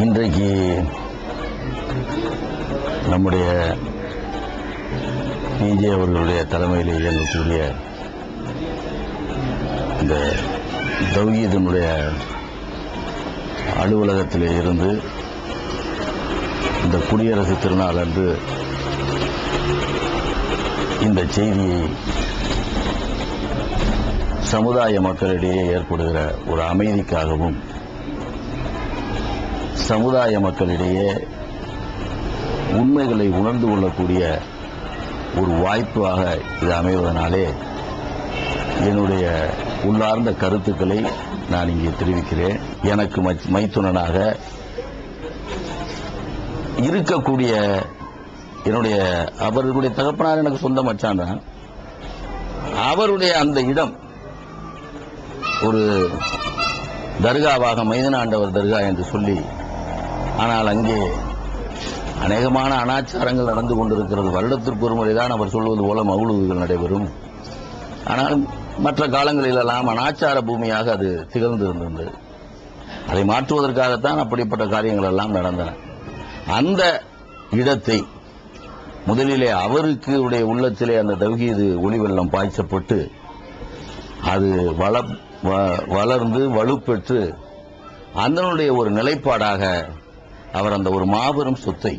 இன்றைக்கு நம்முடைய பிஜே அவர்களுடைய தலைமையில் இயங்கக்கூடிய இந்த தௌஹீதினுடைய அலுவலகத்திலே இருந்து இந்த குடியரசு திருநாள் அன்று இந்த செய்தியை சமுதாய மக்களிடையே ஏற்படுகிற ஒரு அமைதிக்காகவும் சமுதாய மக்களிடையே உண்மைகளை உணர்ந்து கொள்ளக்கூடிய ஒரு வாய்ப்பாக இது அமைவதனாலே என்னுடைய உள்ளார்ந்த கருத்துக்களை நான் இங்கே தெரிவிக்கிறேன். எனக்கு மைத்துனனாக இருக்கக்கூடிய என்னுடைய அவர்களுடைய தகப்பனார் எனக்கு சொந்த மச்சான் தான். அவருடைய அந்த இடம் ஒரு தர்காவாக மைதனாண்டவர் தர்கா என்று சொல்லி, ஆனால் அங்கே அநேகமான அனாச்சாரங்கள் நடந்து கொண்டிருக்கிறது. வருடத்திற்கு ஒரு முறைதான் அவர் சொல்வது போல மவுலூதுகள் நடைபெறும். ஆனால் மற்ற காலங்களிலெல்லாம் அனாச்சார பூமியாக அது திகழ்ந்திருந்தது. அதை மாற்றுவதற்காகத்தான் அப்படிப்பட்ட காரியங்கள் எல்லாம் நடந்தன. அந்த இடத்தை முதலிலே அவருக்கு உடைய உள்ளத்திலே அந்த தௌஹீது ஒளிவெள்ளம் பாய்ச்சப்பட்டு அது வளர்ந்து வலுப்பெற்று அதனுடைய ஒரு நிலைப்பாடாக அவர் அந்த ஒரு மாபெரும் சொத்தை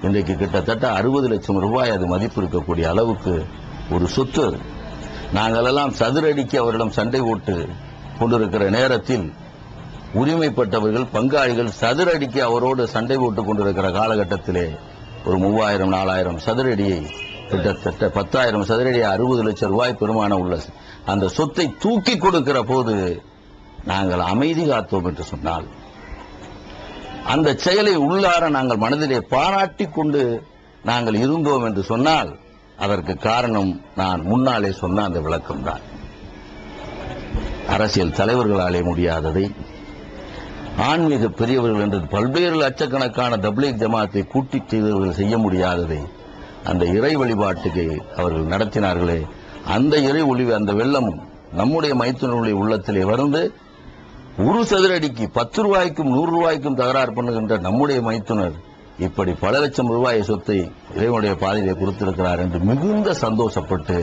இன்றைக்கு கிட்டத்தட்ட 60 லட்சம் ரூபாய் அது மதிப்பு இருக்கக்கூடிய அளவுக்கு ஒரு சொத்து. நாங்கள் எல்லாம் சதுரடிக்கு அவரிடம் சண்டை போட்டு கொண்டிருக்கிற நேரத்தில் உரிமைப்பட்டவர்கள் பங்காளிகள் சதுரடிக்கு அவரோடு சண்டை போட்டுக் கொண்டிருக்கிற காலகட்டத்திலே ஒரு 3000 4000 சதுரடியை கிட்டத்தட்ட 10,000 சதுரடியை 60 லட்சம் ரூபாய் பெருமானம் உள்ள அந்த சொத்தை தூக்கி கொடுக்கிற போது நாங்கள் அமைதி காத்தோம் என்று சொன்னால், அந்த செயலை உள்ளார நாங்கள் மனதிலே பாராட்டிக் கொண்டு நாங்கள் இருந்தோம் என்று சொன்னால், அதற்கு காரணம் நான் முன்னாலே சொன்ன அந்த விளக்கம்தான். அரசியல் தலைவர்களாலே முடியாததை, ஆன்மீக பெரியவர்கள் என்று பல்வேறு லட்சக்கணக்கான தப்லீக் ஜமாத்தை கூட்டிச் செய்தவர்கள் செய்ய முடியாததை அந்த இறை வழிபாட்டுக்கு அவர்கள் நடத்தினார்களே, அந்த இறை ஒளிவு அந்த வெள்ளம் நம்முடைய மைத்துனருடைய உள்ளத்திலே வந்து ஒரு சதுரடிக்கு 10 ரூபாய்க்கும் 100 ரூபாய்க்கும் தகராறு பண்ணுகின்ற நம்முடைய மைத்துனர் இப்படி பல லட்சம் ரூபாய் சொத்தை இறைவனுடைய பாதையிலே கொடுத்திருக்கிறார் என்று மிகுந்த சந்தோஷப்பட்டு,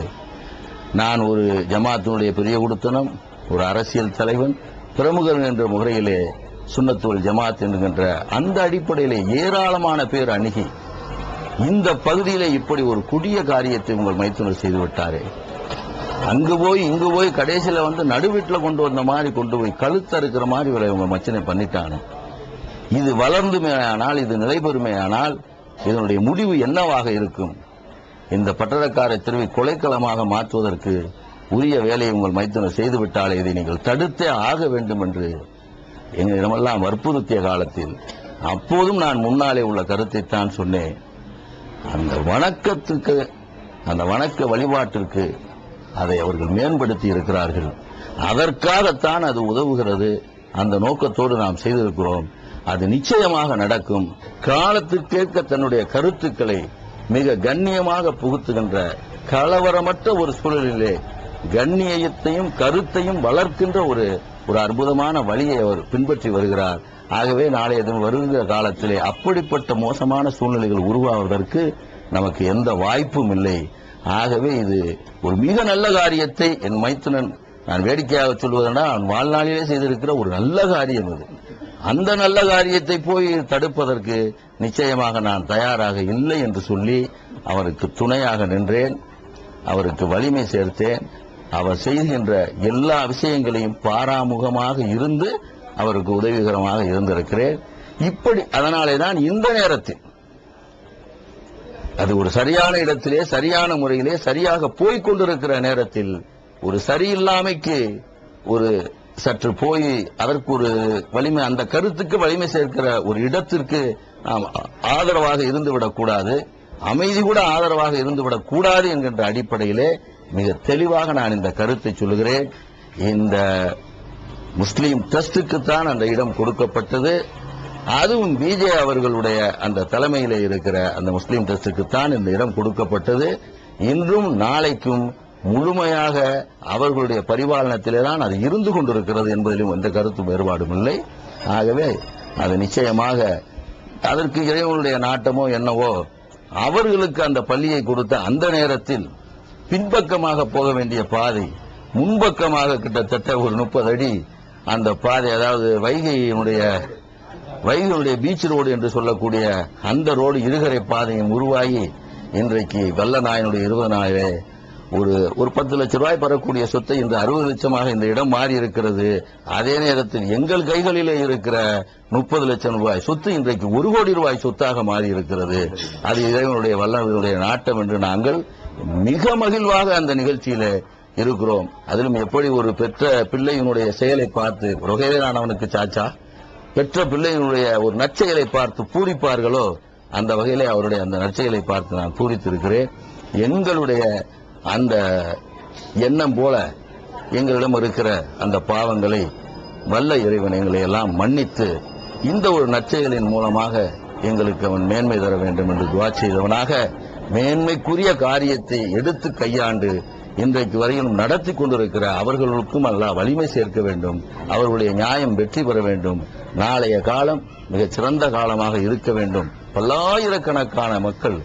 நான் ஒரு ஜமாத்தினுடைய பெரிய குடுத்தனம், ஒரு அரசியல் தலைவன், பிரமுகர் என்ற முறையிலே சுன்னத்துல் ஜமாத் என்கின்ற அந்த அடிப்படையிலே ஏராளமான பேர் அணுகி இந்த பகுதியிலே இப்படி ஒரு கொடிய காரியத்தை உங்கள் மைத்துனர் செய்துவிட்டாரே, அங்கு போய் இங்கு போய் கடைசியில வந்து நடுவீட்டில் கொண்டு வந்த மாதிரி கொண்டு போய் கழுத்த இருக்கிற மாதிரி இவரை உங்க மச்சனை பண்ணிட்டாங்க. இது வளர்ந்துமே ஆனால், இது நிலைபெறுமே ஆனால் இதனுடைய முடிவு என்னவாக இருக்கும்? இந்த பட்டணக்கார தெருவை கொலைக்களமாக மாற்றுவதற்கு உரிய வேலையை உங்கள் மைத்துனர் செய்துவிட்டாலே இதை நீங்கள் தடுத்தே ஆக வேண்டும் என்று எங்களிடமெல்லாம் வற்புறுத்திய காலத்தில் அப்போதும் நான் முன்னாலே உள்ள கருத்தைத்தான் சொன்னேன். அந்த வணக்கத்துக்கு, அந்த வணக்க வழிபாட்டிற்கு அதை அவர்கள் மேம்படுத்தி இருக்கிறார்கள். அதற்காகத்தான் அது உதவுகிறது. அந்த நோக்கத்தோடு நாம் செய்திருக்கிறோம். அது நிச்சயமாக நடக்கும். காலத்திற்கேற்க தன்னுடைய கருத்துக்களை மிக கண்ணியமாக புகுத்துகின்ற கலவரமற்ற ஒரு சூழலிலே கண்ணியத்தையும் கருத்தையும் வளர்க்கின்ற ஒரு அற்புதமான வழியை அவர் பின்பற்றி வருகிறார். ஆகவே நாளைய தினம் வருகிற காலத்திலே அப்படிப்பட்ட மோசமான சூழ்நிலைகள் உருவாவதற்கு நமக்கு எந்த வாய்ப்பும் இல்லை. ஆகவே இது ஒரு மிக நல்ல காரியத்தை என் மைத்துனன், நான் வேடிக்கையாக சொல்வதென்றால் அவன் வாழ்நாளிலே செய்திருக்கிற ஒரு நல்ல காரியம் இது. அந்த நல்ல காரியத்தை போய் தடுப்பதற்கு நிச்சயமாக நான் தயாராக இல்லை என்று சொல்லி அவருக்கு துணையாக நின்றேன், அவருக்கு வலிமை சேர்த்தேன். அவர் செய்கின்ற எல்லா விஷயங்களையும் பாராமுகமாக இருந்து அவருக்கு உதவிகரமாக இருந்திருக்கிறேன். இப்படி அதனாலே தான் இந்த நேரத்தில் அது ஒரு சரியான இடத்திலே சரியான முறையிலே சரியாக போய்கொண்டிருக்கிற நேரத்தில் ஒரு சரியில்லாமைக்கு ஒரு சற்று போய் அதற்கு ஒரு வலிமை, அந்த கருத்துக்கு வலிமை சேர்க்கிற ஒரு இடத்திற்கு நாம் ஆதரவாக இருந்துவிடக் கூடாது, அமைதி கூட ஆதரவாக இருந்துவிடக் கூடாது என்கின்ற அடிப்படையிலே மிக தெளிவாக நான் இந்த கருத்தை சொல்லுகிறேன். இந்த முஸ்லீம் ட்ரஸ்டுக்குத்தான் அந்த இடம் கொடுக்கப்பட்டது. அதுவும் பிஜே அவர்களுடைய அந்த தலைமையிலே இருக்கிற அந்த முஸ்லீம் ட்ரஸ்டுக்குத்தான் இந்த இடம் கொடுக்கப்பட்டது. இன்றும் நாளைக்கும் முழுமையாக அவர்களுடைய பரிபாலனத்திலே தான் அது இருந்து கொண்டிருக்கிறது என்பதிலும் எந்த கருத்து வேறுபாடும் இல்லை. ஆகவே அது நிச்சயமாக அதற்கு இறைவனுடைய நாட்டமோ என்னவோ, அவர்களுக்கு அந்த பள்ளியை கொடுத்த அந்த நேரத்தில் பின்பக்கமாக போக வேண்டிய பாதை முன்பக்கமாக கிட்டத்தட்ட ஒரு 30 அடி அந்த பாதை, அதாவது வைகையினுடைய பீச் ரோடு என்று சொல்லக்கூடிய அந்த ரோடு இருகரை பாதையும் உருவாகி இன்றைக்கு வல்லநாயனுடைய 20 ஒரு 10 லட்சம் ரூபாய் பெறக்கூடிய சொத்தை இன்று 60 லட்சமாக இந்த இடம் மாறி இருக்கிறது. அதே நேரத்தில் எங்கள் கைகளிலே இருக்கிற 30 லட்சம் ரூபாய் சொத்து இன்றைக்கு 1 கோடி ரூபாய் சொத்தாக மாறி இருக்கிறது. அது இறைவனுடைய வல்லவனுடைய நாட்டம் என்று நாங்கள் மிக மகிழ்வாக அந்த நிகழ்ச்சியிலே இருக்கிறோம். அதிலும் எப்படி ஒரு பெற்ற பிள்ளையினுடைய செயலை பார்த்து ரொகையிலானவனுக்கு சாச்சா, பெற்ற பிள்ளையினுடைய ஒரு நற்செயலை பார்த்து பூரிப்பார்களோ அந்த வகையிலே அவருடைய அந்த நற்செயலை பார்த்து நான் பூரித்திருக்கிறேன். எங்களுடைய அந்த எண்ணம் போல எங்களிடம் இருக்கிற அந்த பாவங்களை வல்ல இறைவன் எங்களை எல்லாம் மன்னித்து இந்த ஒரு நற்செயலின் மூலமாக எங்களுக்கு அவன் மேன்மை தர வேண்டும் என்று துஆ செய்தவனாக மேன்மைக்குரிய காரியத்தை எடுத்து கையாண்டு இன்றைக்கு வரையிலும் நடத்தி கொண்டிருக்கிற அவர்களுக்கும் அல்லாஹ் வலிமை சேர்க்க வேண்டும், அவர்களுடைய நியாயம் வெற்றி பெற வேண்டும், நாளைய காலம் மிகச் சிறந்த காலமாக இருக்க வேண்டும். பல்லாயிரக்கணக்கான மக்கள்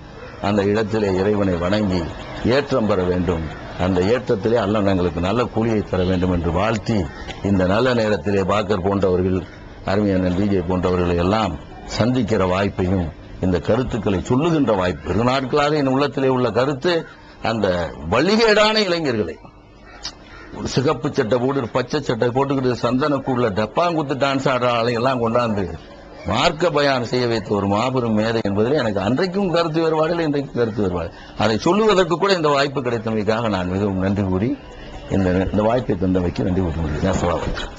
அந்த இடத்திலே இறைவனை வணங்கி ஏற்றம் பெற வேண்டும். அந்த ஏற்றத்திலே அல்லாஹ் எங்களுக்கு நல்ல கூலியை தர வேண்டும் என்று வாழ்த்தி, இந்த நல்ல நேரத்திலே பாக்கர் போன்றவர்கள், அருமையான பிஜே போன்றவர்களை எல்லாம் சந்திக்கிற வாய்ப்பையும் இந்த கருத்துக்களை சொல்லுகின்ற வாய்ப்பு, 2 நாட்களாக என் உள்ளத்திலே உள்ள கருத்து, அந்த வழிகேடான இளைஞர்களை ஒரு சிகப்பு சட்டை போட்டு பச்சை சட்டை போட்டுக்கிட்டு சந்தனக்குள்ள டப்பாங்குத்து டான்ஸ் ஆடுற ஆளையெல்லாம் கொண்டாந்து மார்க்க பயான் செய்ய வைத்த ஒரு மாபெரும் மேதை என்பதில் எனக்கு அன்றைக்கும் கருத்து வேறுபாடு இல்லை, இன்றைக்கும் கருத்து வேறுபாடு. அதை சொல்லுவதற்கு கூட இந்த வாய்ப்பு கிடைத்தமைக்காக நான் மிகவும் நன்றி கூறி இந்த வாய்ப்பை தந்தமைக்கு நன்றி கூறி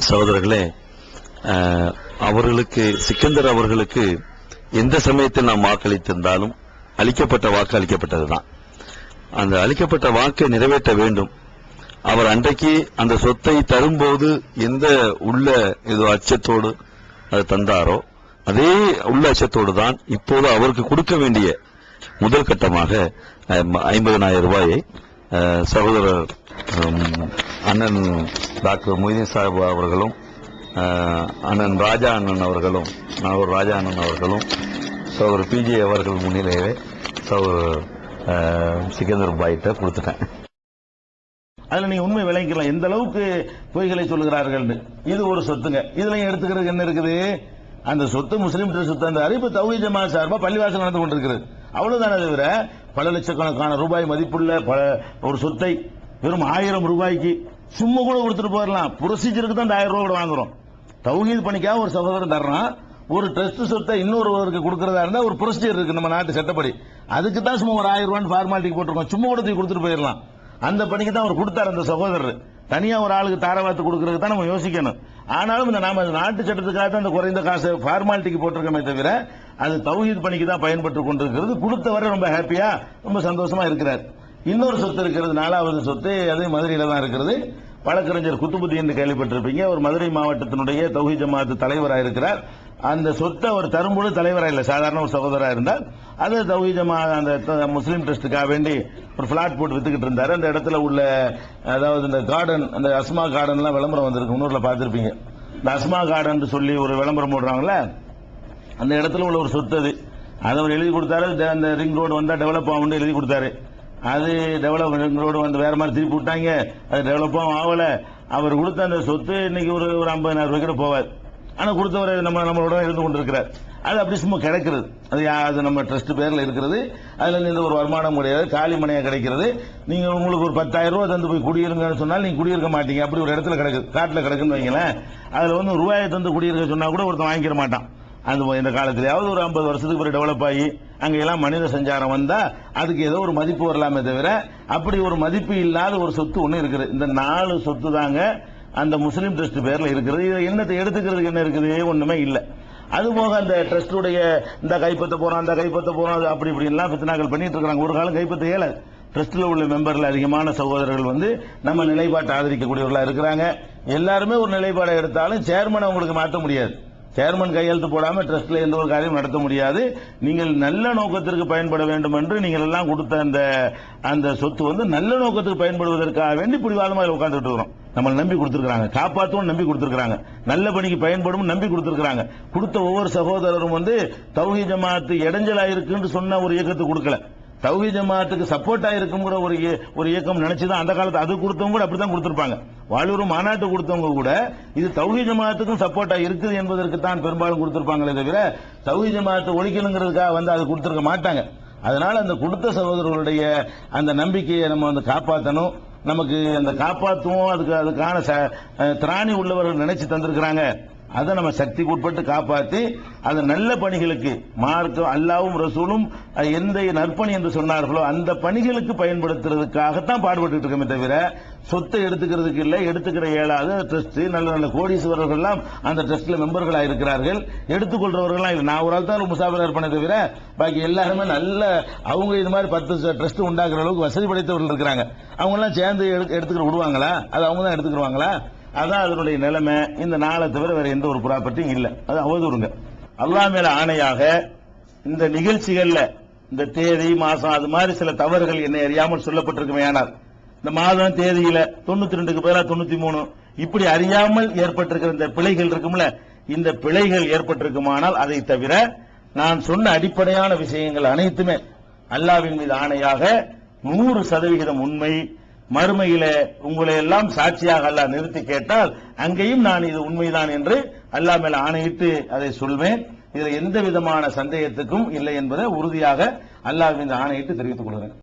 சகோதரர்களே, அவர்களுக்கு சிக்கந்தர் அவர்களுக்கு எந்த சமயத்தில் நாம் வாக்களித்திருந்தாலும் அளிக்கப்பட்ட வாக்கு அளிக்கப்பட்டதுதான். அந்த அளிக்கப்பட்ட வாக்கை நிறைவேற்ற வேண்டும். அவர் அன்றைக்கு அந்த சொத்தை தரும்போது எந்த உள்ள ஏதோ அச்சத்தோடு அது தந்தாரோ அதே உள்ள அச்சத்தோடு தான் இப்போது அவருக்கு கொடுக்க வேண்டிய முதல் கட்டமாக 50,000 ரூபாயை சகோதரர் அண்ணன் டாக்டர் மொய்தீன் சாஹிப் அவர்களும் அண்ணன் ராஜா அண்ணன் அவர்களும் நாகூர் ராஜா அண்ணன் அவர்களும் சகோதரர் பிஜே அவர்கள் முன்னிலையிலே சகோதரர் சிக்கந்தர் பாய்கிட்ட கொடுத்துட்டேன். அதுல நீங்க உண்மை விளங்கிக்கலாம் எந்த அளவுக்கு பொய்களை சொல்லுகிறார்கள். இது ஒரு சொத்துங்க, இதுல எடுத்துக்கிறது என்ன இருக்குது, அந்த சொத்து முஸ்லீம் சொத்து, அந்த அறிவு தௌஹீத் ஜமாத் சார்பா பள்ளிவாசல் நடந்து கொண்டிருக்கிறது, அவ்வளவுதானே தவிர பல லட்சக்கணக்கான ரூபாய் மதிப்புள்ள ஒரு சொத்தை வெறும் 1000 ரூபாய்க்கு சும்மா கூட கொடுத்துட்டு போயிடலாம். ப்ரொசீஜருக்கு தான் 1000 ரூபாய் கூட வாங்குறோம். தௌஹீத் பணிக்காக ஒரு சகோதரன் தர்றான், ஒரு ட்ரஸ்ட் சொத்தை இன்னொருவருக்கு கொடுக்கறதா இருந்தா ஒரு ப்ரொசீஜர் இருக்கு நம்ம நாட்டு சட்டப்படி, அதுக்கு தான் சும்மா ஒரு 1000 ரூபாய் ஃபார்மாலிட்டிக்கு போட்டிருக்கோம், சும்மா கூட தூக்கி கொடுத்துட்டு போயிடலாம். அந்த பணிக்கு தான் அவர் கொடுத்தார் அந்த சகோதரர், தனியா ஒரு ஆளுக்கு தாரவாத்து கொடுக்கறதுக்கு தான் நம்ம யோசிக்கணும். ஆனாலும் இந்த நாம நாட்டு சட்டத்துக்காக தான் அந்த குறைந்த காசு ஃபார்மாலிட்டிக்கு போட்டிருக்கோமே தவிர அது தௌஹீத் பணிக்கு தான் பயன்பட்டு கொண்டிருக்கிறது. கொடுத்தவரை ரொம்ப ஹாப்பியா ரொம்ப சந்தோஷமா இருக்கிறார். இன்னொரு சொத்து இருக்கிறது, 4வது சொத்து, அது மதுரையில தான் இருக்கிறது. வழக்கறிஞர் குத்துபுத்தீன் கேள்விப்பட்டிருப்பீங்க, ஒரு மதுரை மாவட்டத்தினுடைய தௌஹீத் ஜமாத் தலைவராக இருக்கிறார். அந்த சொத்தை அவர் தரும்போது தலைவராக இல்லை, சாதாரண ஒரு சகோதரராக இருந்தால் அது தௌஹீத் ஜமாத் அந்த முஸ்லீம் ட்ரஸ்டுக்காக வேண்டி ஒரு பிளாட் போட்டு வித்துக்கிட்டு இருந்தாரு. அந்த இடத்துல உள்ள, அதாவது இந்த கார்டன், அந்த அஸ்மா கார்டன்லாம் விளம்பரம் வந்திருக்கு, முன்னூர்ல பார்த்திருப்பீங்க. இந்த அஸ்மா கார்டு என்று சொல்லி ஒரு விளம்பரம் போடுறாங்கல்ல, அந்த இடத்துல உள்ள ஒரு சொத்து அது. அதை அவர் எழுதி கொடுத்தாரு. அந்த ரிங் ரோடு வந்தா டெவலப் ஆகும்னு எழுதி கொடுத்தாரு. அது டெவலப் ரிங் ரோடு வந்து வேற மாதிரி திருப்பி விட்டாங்க. அது டெவலப்பும் ஆகல. அவர் கொடுத்த அந்த சொத்து இன்னைக்கு ஒரு 50,000 ரூபாய்க்கு போவார். ஆனா கொடுத்தவர் நம்மளோட இருந்து கொண்டிருக்கிறார். அது அப்படி சும்மா கிடைக்கிறது. அது நம்ம ட்ரஸ்ட் பேர்ல இருக்கிறது. அதுல இருந்து ஒரு வருமானம் கிடையாது. காலி மனையா கிடைக்கிறது. நீங்க உங்களுக்கு ஒரு 10,000 ரூபாய் தந்து போய் குடியிருங்கன்னு சொன்னால் நீங்க குடியிருக்க மாட்டீங்க. அப்படி ஒரு இடத்துல கிடக்குது, காட்டுல கிடக்குன்னு வைங்களேன். அதுல வந்து ரூபாயை தந்து குடியிருக்க சொன்னா கூட ஒருத்தன் வாங்கிக்க மாட்டான். அது இந்த காலத்திலேயாவது ஒரு 50 வருஷத்துக்கு பிறகு டெவலப் ஆகி அங்கெல்லாம் மனித சஞ்சாரம் வந்தா அதுக்கு ஏதோ ஒரு மதிப்பு வரலாமே தவிர அப்படி ஒரு மதிப்பு இல்லாத ஒரு சொத்து ஒண்ணு இருக்குது. இந்த 4 சொத்து தாங்க அந்த முஸ்லீம் ட்ரஸ்ட் பேர்ல இருக்கிறது. இதை என்னத்தை எடுத்துக்கிறதுக்கு என்ன இருக்குது? ஒண்ணுமே இல்லை. அதுபோக அந்த ட்ரஸ்டுடைய இந்த கைப்பற்ற போறோம், அந்த கைப்பற்ற போறோம், அது அப்படி இப்படி எல்லாம் பித்தனாக்கள் பண்ணிட்டு இருக்காங்க. ஒரு காலம் கைப்பற்ற இயல. ட்ரஸ்ட்ல உள்ள மெம்பர்ல அதிகமான சகோதரர்கள் வந்து நம்ம நிலைப்பாட்டை ஆதரிக்கக்கூடியவர்களா இருக்கிறாங்க. எல்லாருமே ஒரு நிலைப்பாடை எடுத்தாலும் சேர்மனை உங்களுக்கு மாற்ற முடியாது. சேர்மன் கையெழுத்து போடாம ட்ரஸ்ட்ல எந்த ஒரு காரியம் நடத்த முடியாது. நீங்கள் நல்ல நோக்கத்திற்கு பயன்பட வேண்டும் என்று நீங்கள் எல்லாம் கொடுத்த அந்த சொத்து வந்து நல்ல நோக்கத்துக்கு பயன்படுவதற்காக வேண்டி பிடிவாதமாக உட்கார்ந்துட்டு இருக்கிறோம். நம்மளை நம்பி கொடுத்திருக்காங்க, காப்பாற்றுவோம் நம்பி கொடுத்திருக்காங்க, நல்ல பணிக்கு பயன்படும் நம்பி கொடுத்திருக்காங்க. கொடுத்த ஒவ்வொரு சகோதரரும் வந்து தௌஹீத் ஜமாஅத்து இடைஞ்சலா இருக்குன்னு சொன்ன ஒரு இயக்கத்தை கொடுக்கல. தௌஹீத் ஜமாஅத்துக்கு சப்போர்ட்டா இருக்கும் கூட ஒரு இயக்கம் நினைச்சுதான் அந்த காலத்து அது கொடுத்தவங்க கூட அப்படித்தான் கொடுத்திருப்பாங்க. வாழூர் மாநாட்டு கொடுத்தவங்க கூட இது தௌஹீத் ஜமாஅத்துக்கும் சப்போர்ட்டா இருக்குது என்பதற்கு தான் பெரும்பாலும் கொடுத்திருப்பாங்களே தவிர தௌஹீத் ஜமாஅத்து ஒழிக்கணுங்கிறதுக்காக வந்து அது கொடுத்திருக்க மாட்டாங்க. அதனால அந்த கொடுத்த சகோதரர்களுடைய அந்த நம்பிக்கையை நம்ம வந்து காப்பாற்றணும். நமக்கு அந்த காப்பாற்றுவோம், அதுக்கான திராணி உள்ளவர்கள் நினைச்சு தந்திருக்கிறாங்க. அதை நம்ம சக்திக்கு உட்பட்டு காப்பாற்றி அது நல்ல பணிகளுக்கு மார்க்கம் அல்லாஹ்வும் ரசூலும் எந்த நற்பணி என்று சொன்னார்களோ அந்த பணிகளுக்கு பயன்படுத்துறதுக்காகத்தான் பாடுபட்டு இருக்கோமே தவிர சொத்தை எடுத்துக்கிறதுக்கு இல்லை. எடுத்துக்கிற இயலாத ட்ரஸ்ட் நல்ல நல்ல கோடீஸ்வரர்கள் எல்லாம் அந்த ட்ரஸ்ட்ல மெம்பர்களாக இருக்கிறார்கள். எடுத்துக்கொள்றவர்கள் இல்லை. நான் ஒரு ஆள் தான் முசாஃபிர் இருப்பேனே தவிர பாக்கி எல்லாருமே நல்ல அவங்க இது மாதிரி 10 ட்ரஸ்ட் உண்டாக்குற அளவுக்கு வசதி படைத்தவர்கள் இருக்கிறாங்க. அவங்க எல்லாம் சேர்ந்து எடுத்துக்கிற விடுவாங்களா? அது அவங்க தான் எடுத்துக்கிடுவாங்களா? அதான் அதனுடைய நிலைமை. இந்த நாளை தவிர வேற எந்த ஒரு ப்ராப்பர்ட்டியும் இல்லை. அது அவதூறுங்க. அல்லாஹ் மேல ஆணையாக இந்த நிகழ்ச்சிகள்ல இந்த தேதி மாசம் அது மாதிரி சில தவறுகள் என்னை அறியாமல் சொல்லப்பட்டிருக்குமே. ஆனால் இந்த மாதம் தேதியில 92க்கு பதிலா 93 இப்படி அறியாமல் ஏற்பட்டிருக்கிற இந்த பிழைகள் இருக்கும்ல, இந்த பிழைகள் ஏற்பட்டிருக்குமானால் அதை தவிர நான் சொன்ன அடிப்படையான விஷயங்கள் அனைத்துமே அல்லாஹ்வின் மீது ஆணையாக 100% உண்மை. மறுமையில உங்களை எல்லாம் சாட்சியாக அல்லாஹ் நிறுத்தி கேட்டால் அங்கேயும் நான் இது உண்மைதான் என்று அல்லாஹ் மேல ஆணையிட்டு அதை சொல்வேன். இதுல எந்த விதமான சந்தேகத்துக்கும் இல்லை என்பதை உறுதியாக அல்லாஹ் மீது ஆணையிட்டு தெரிவித்துக் கொள்கிறேன்.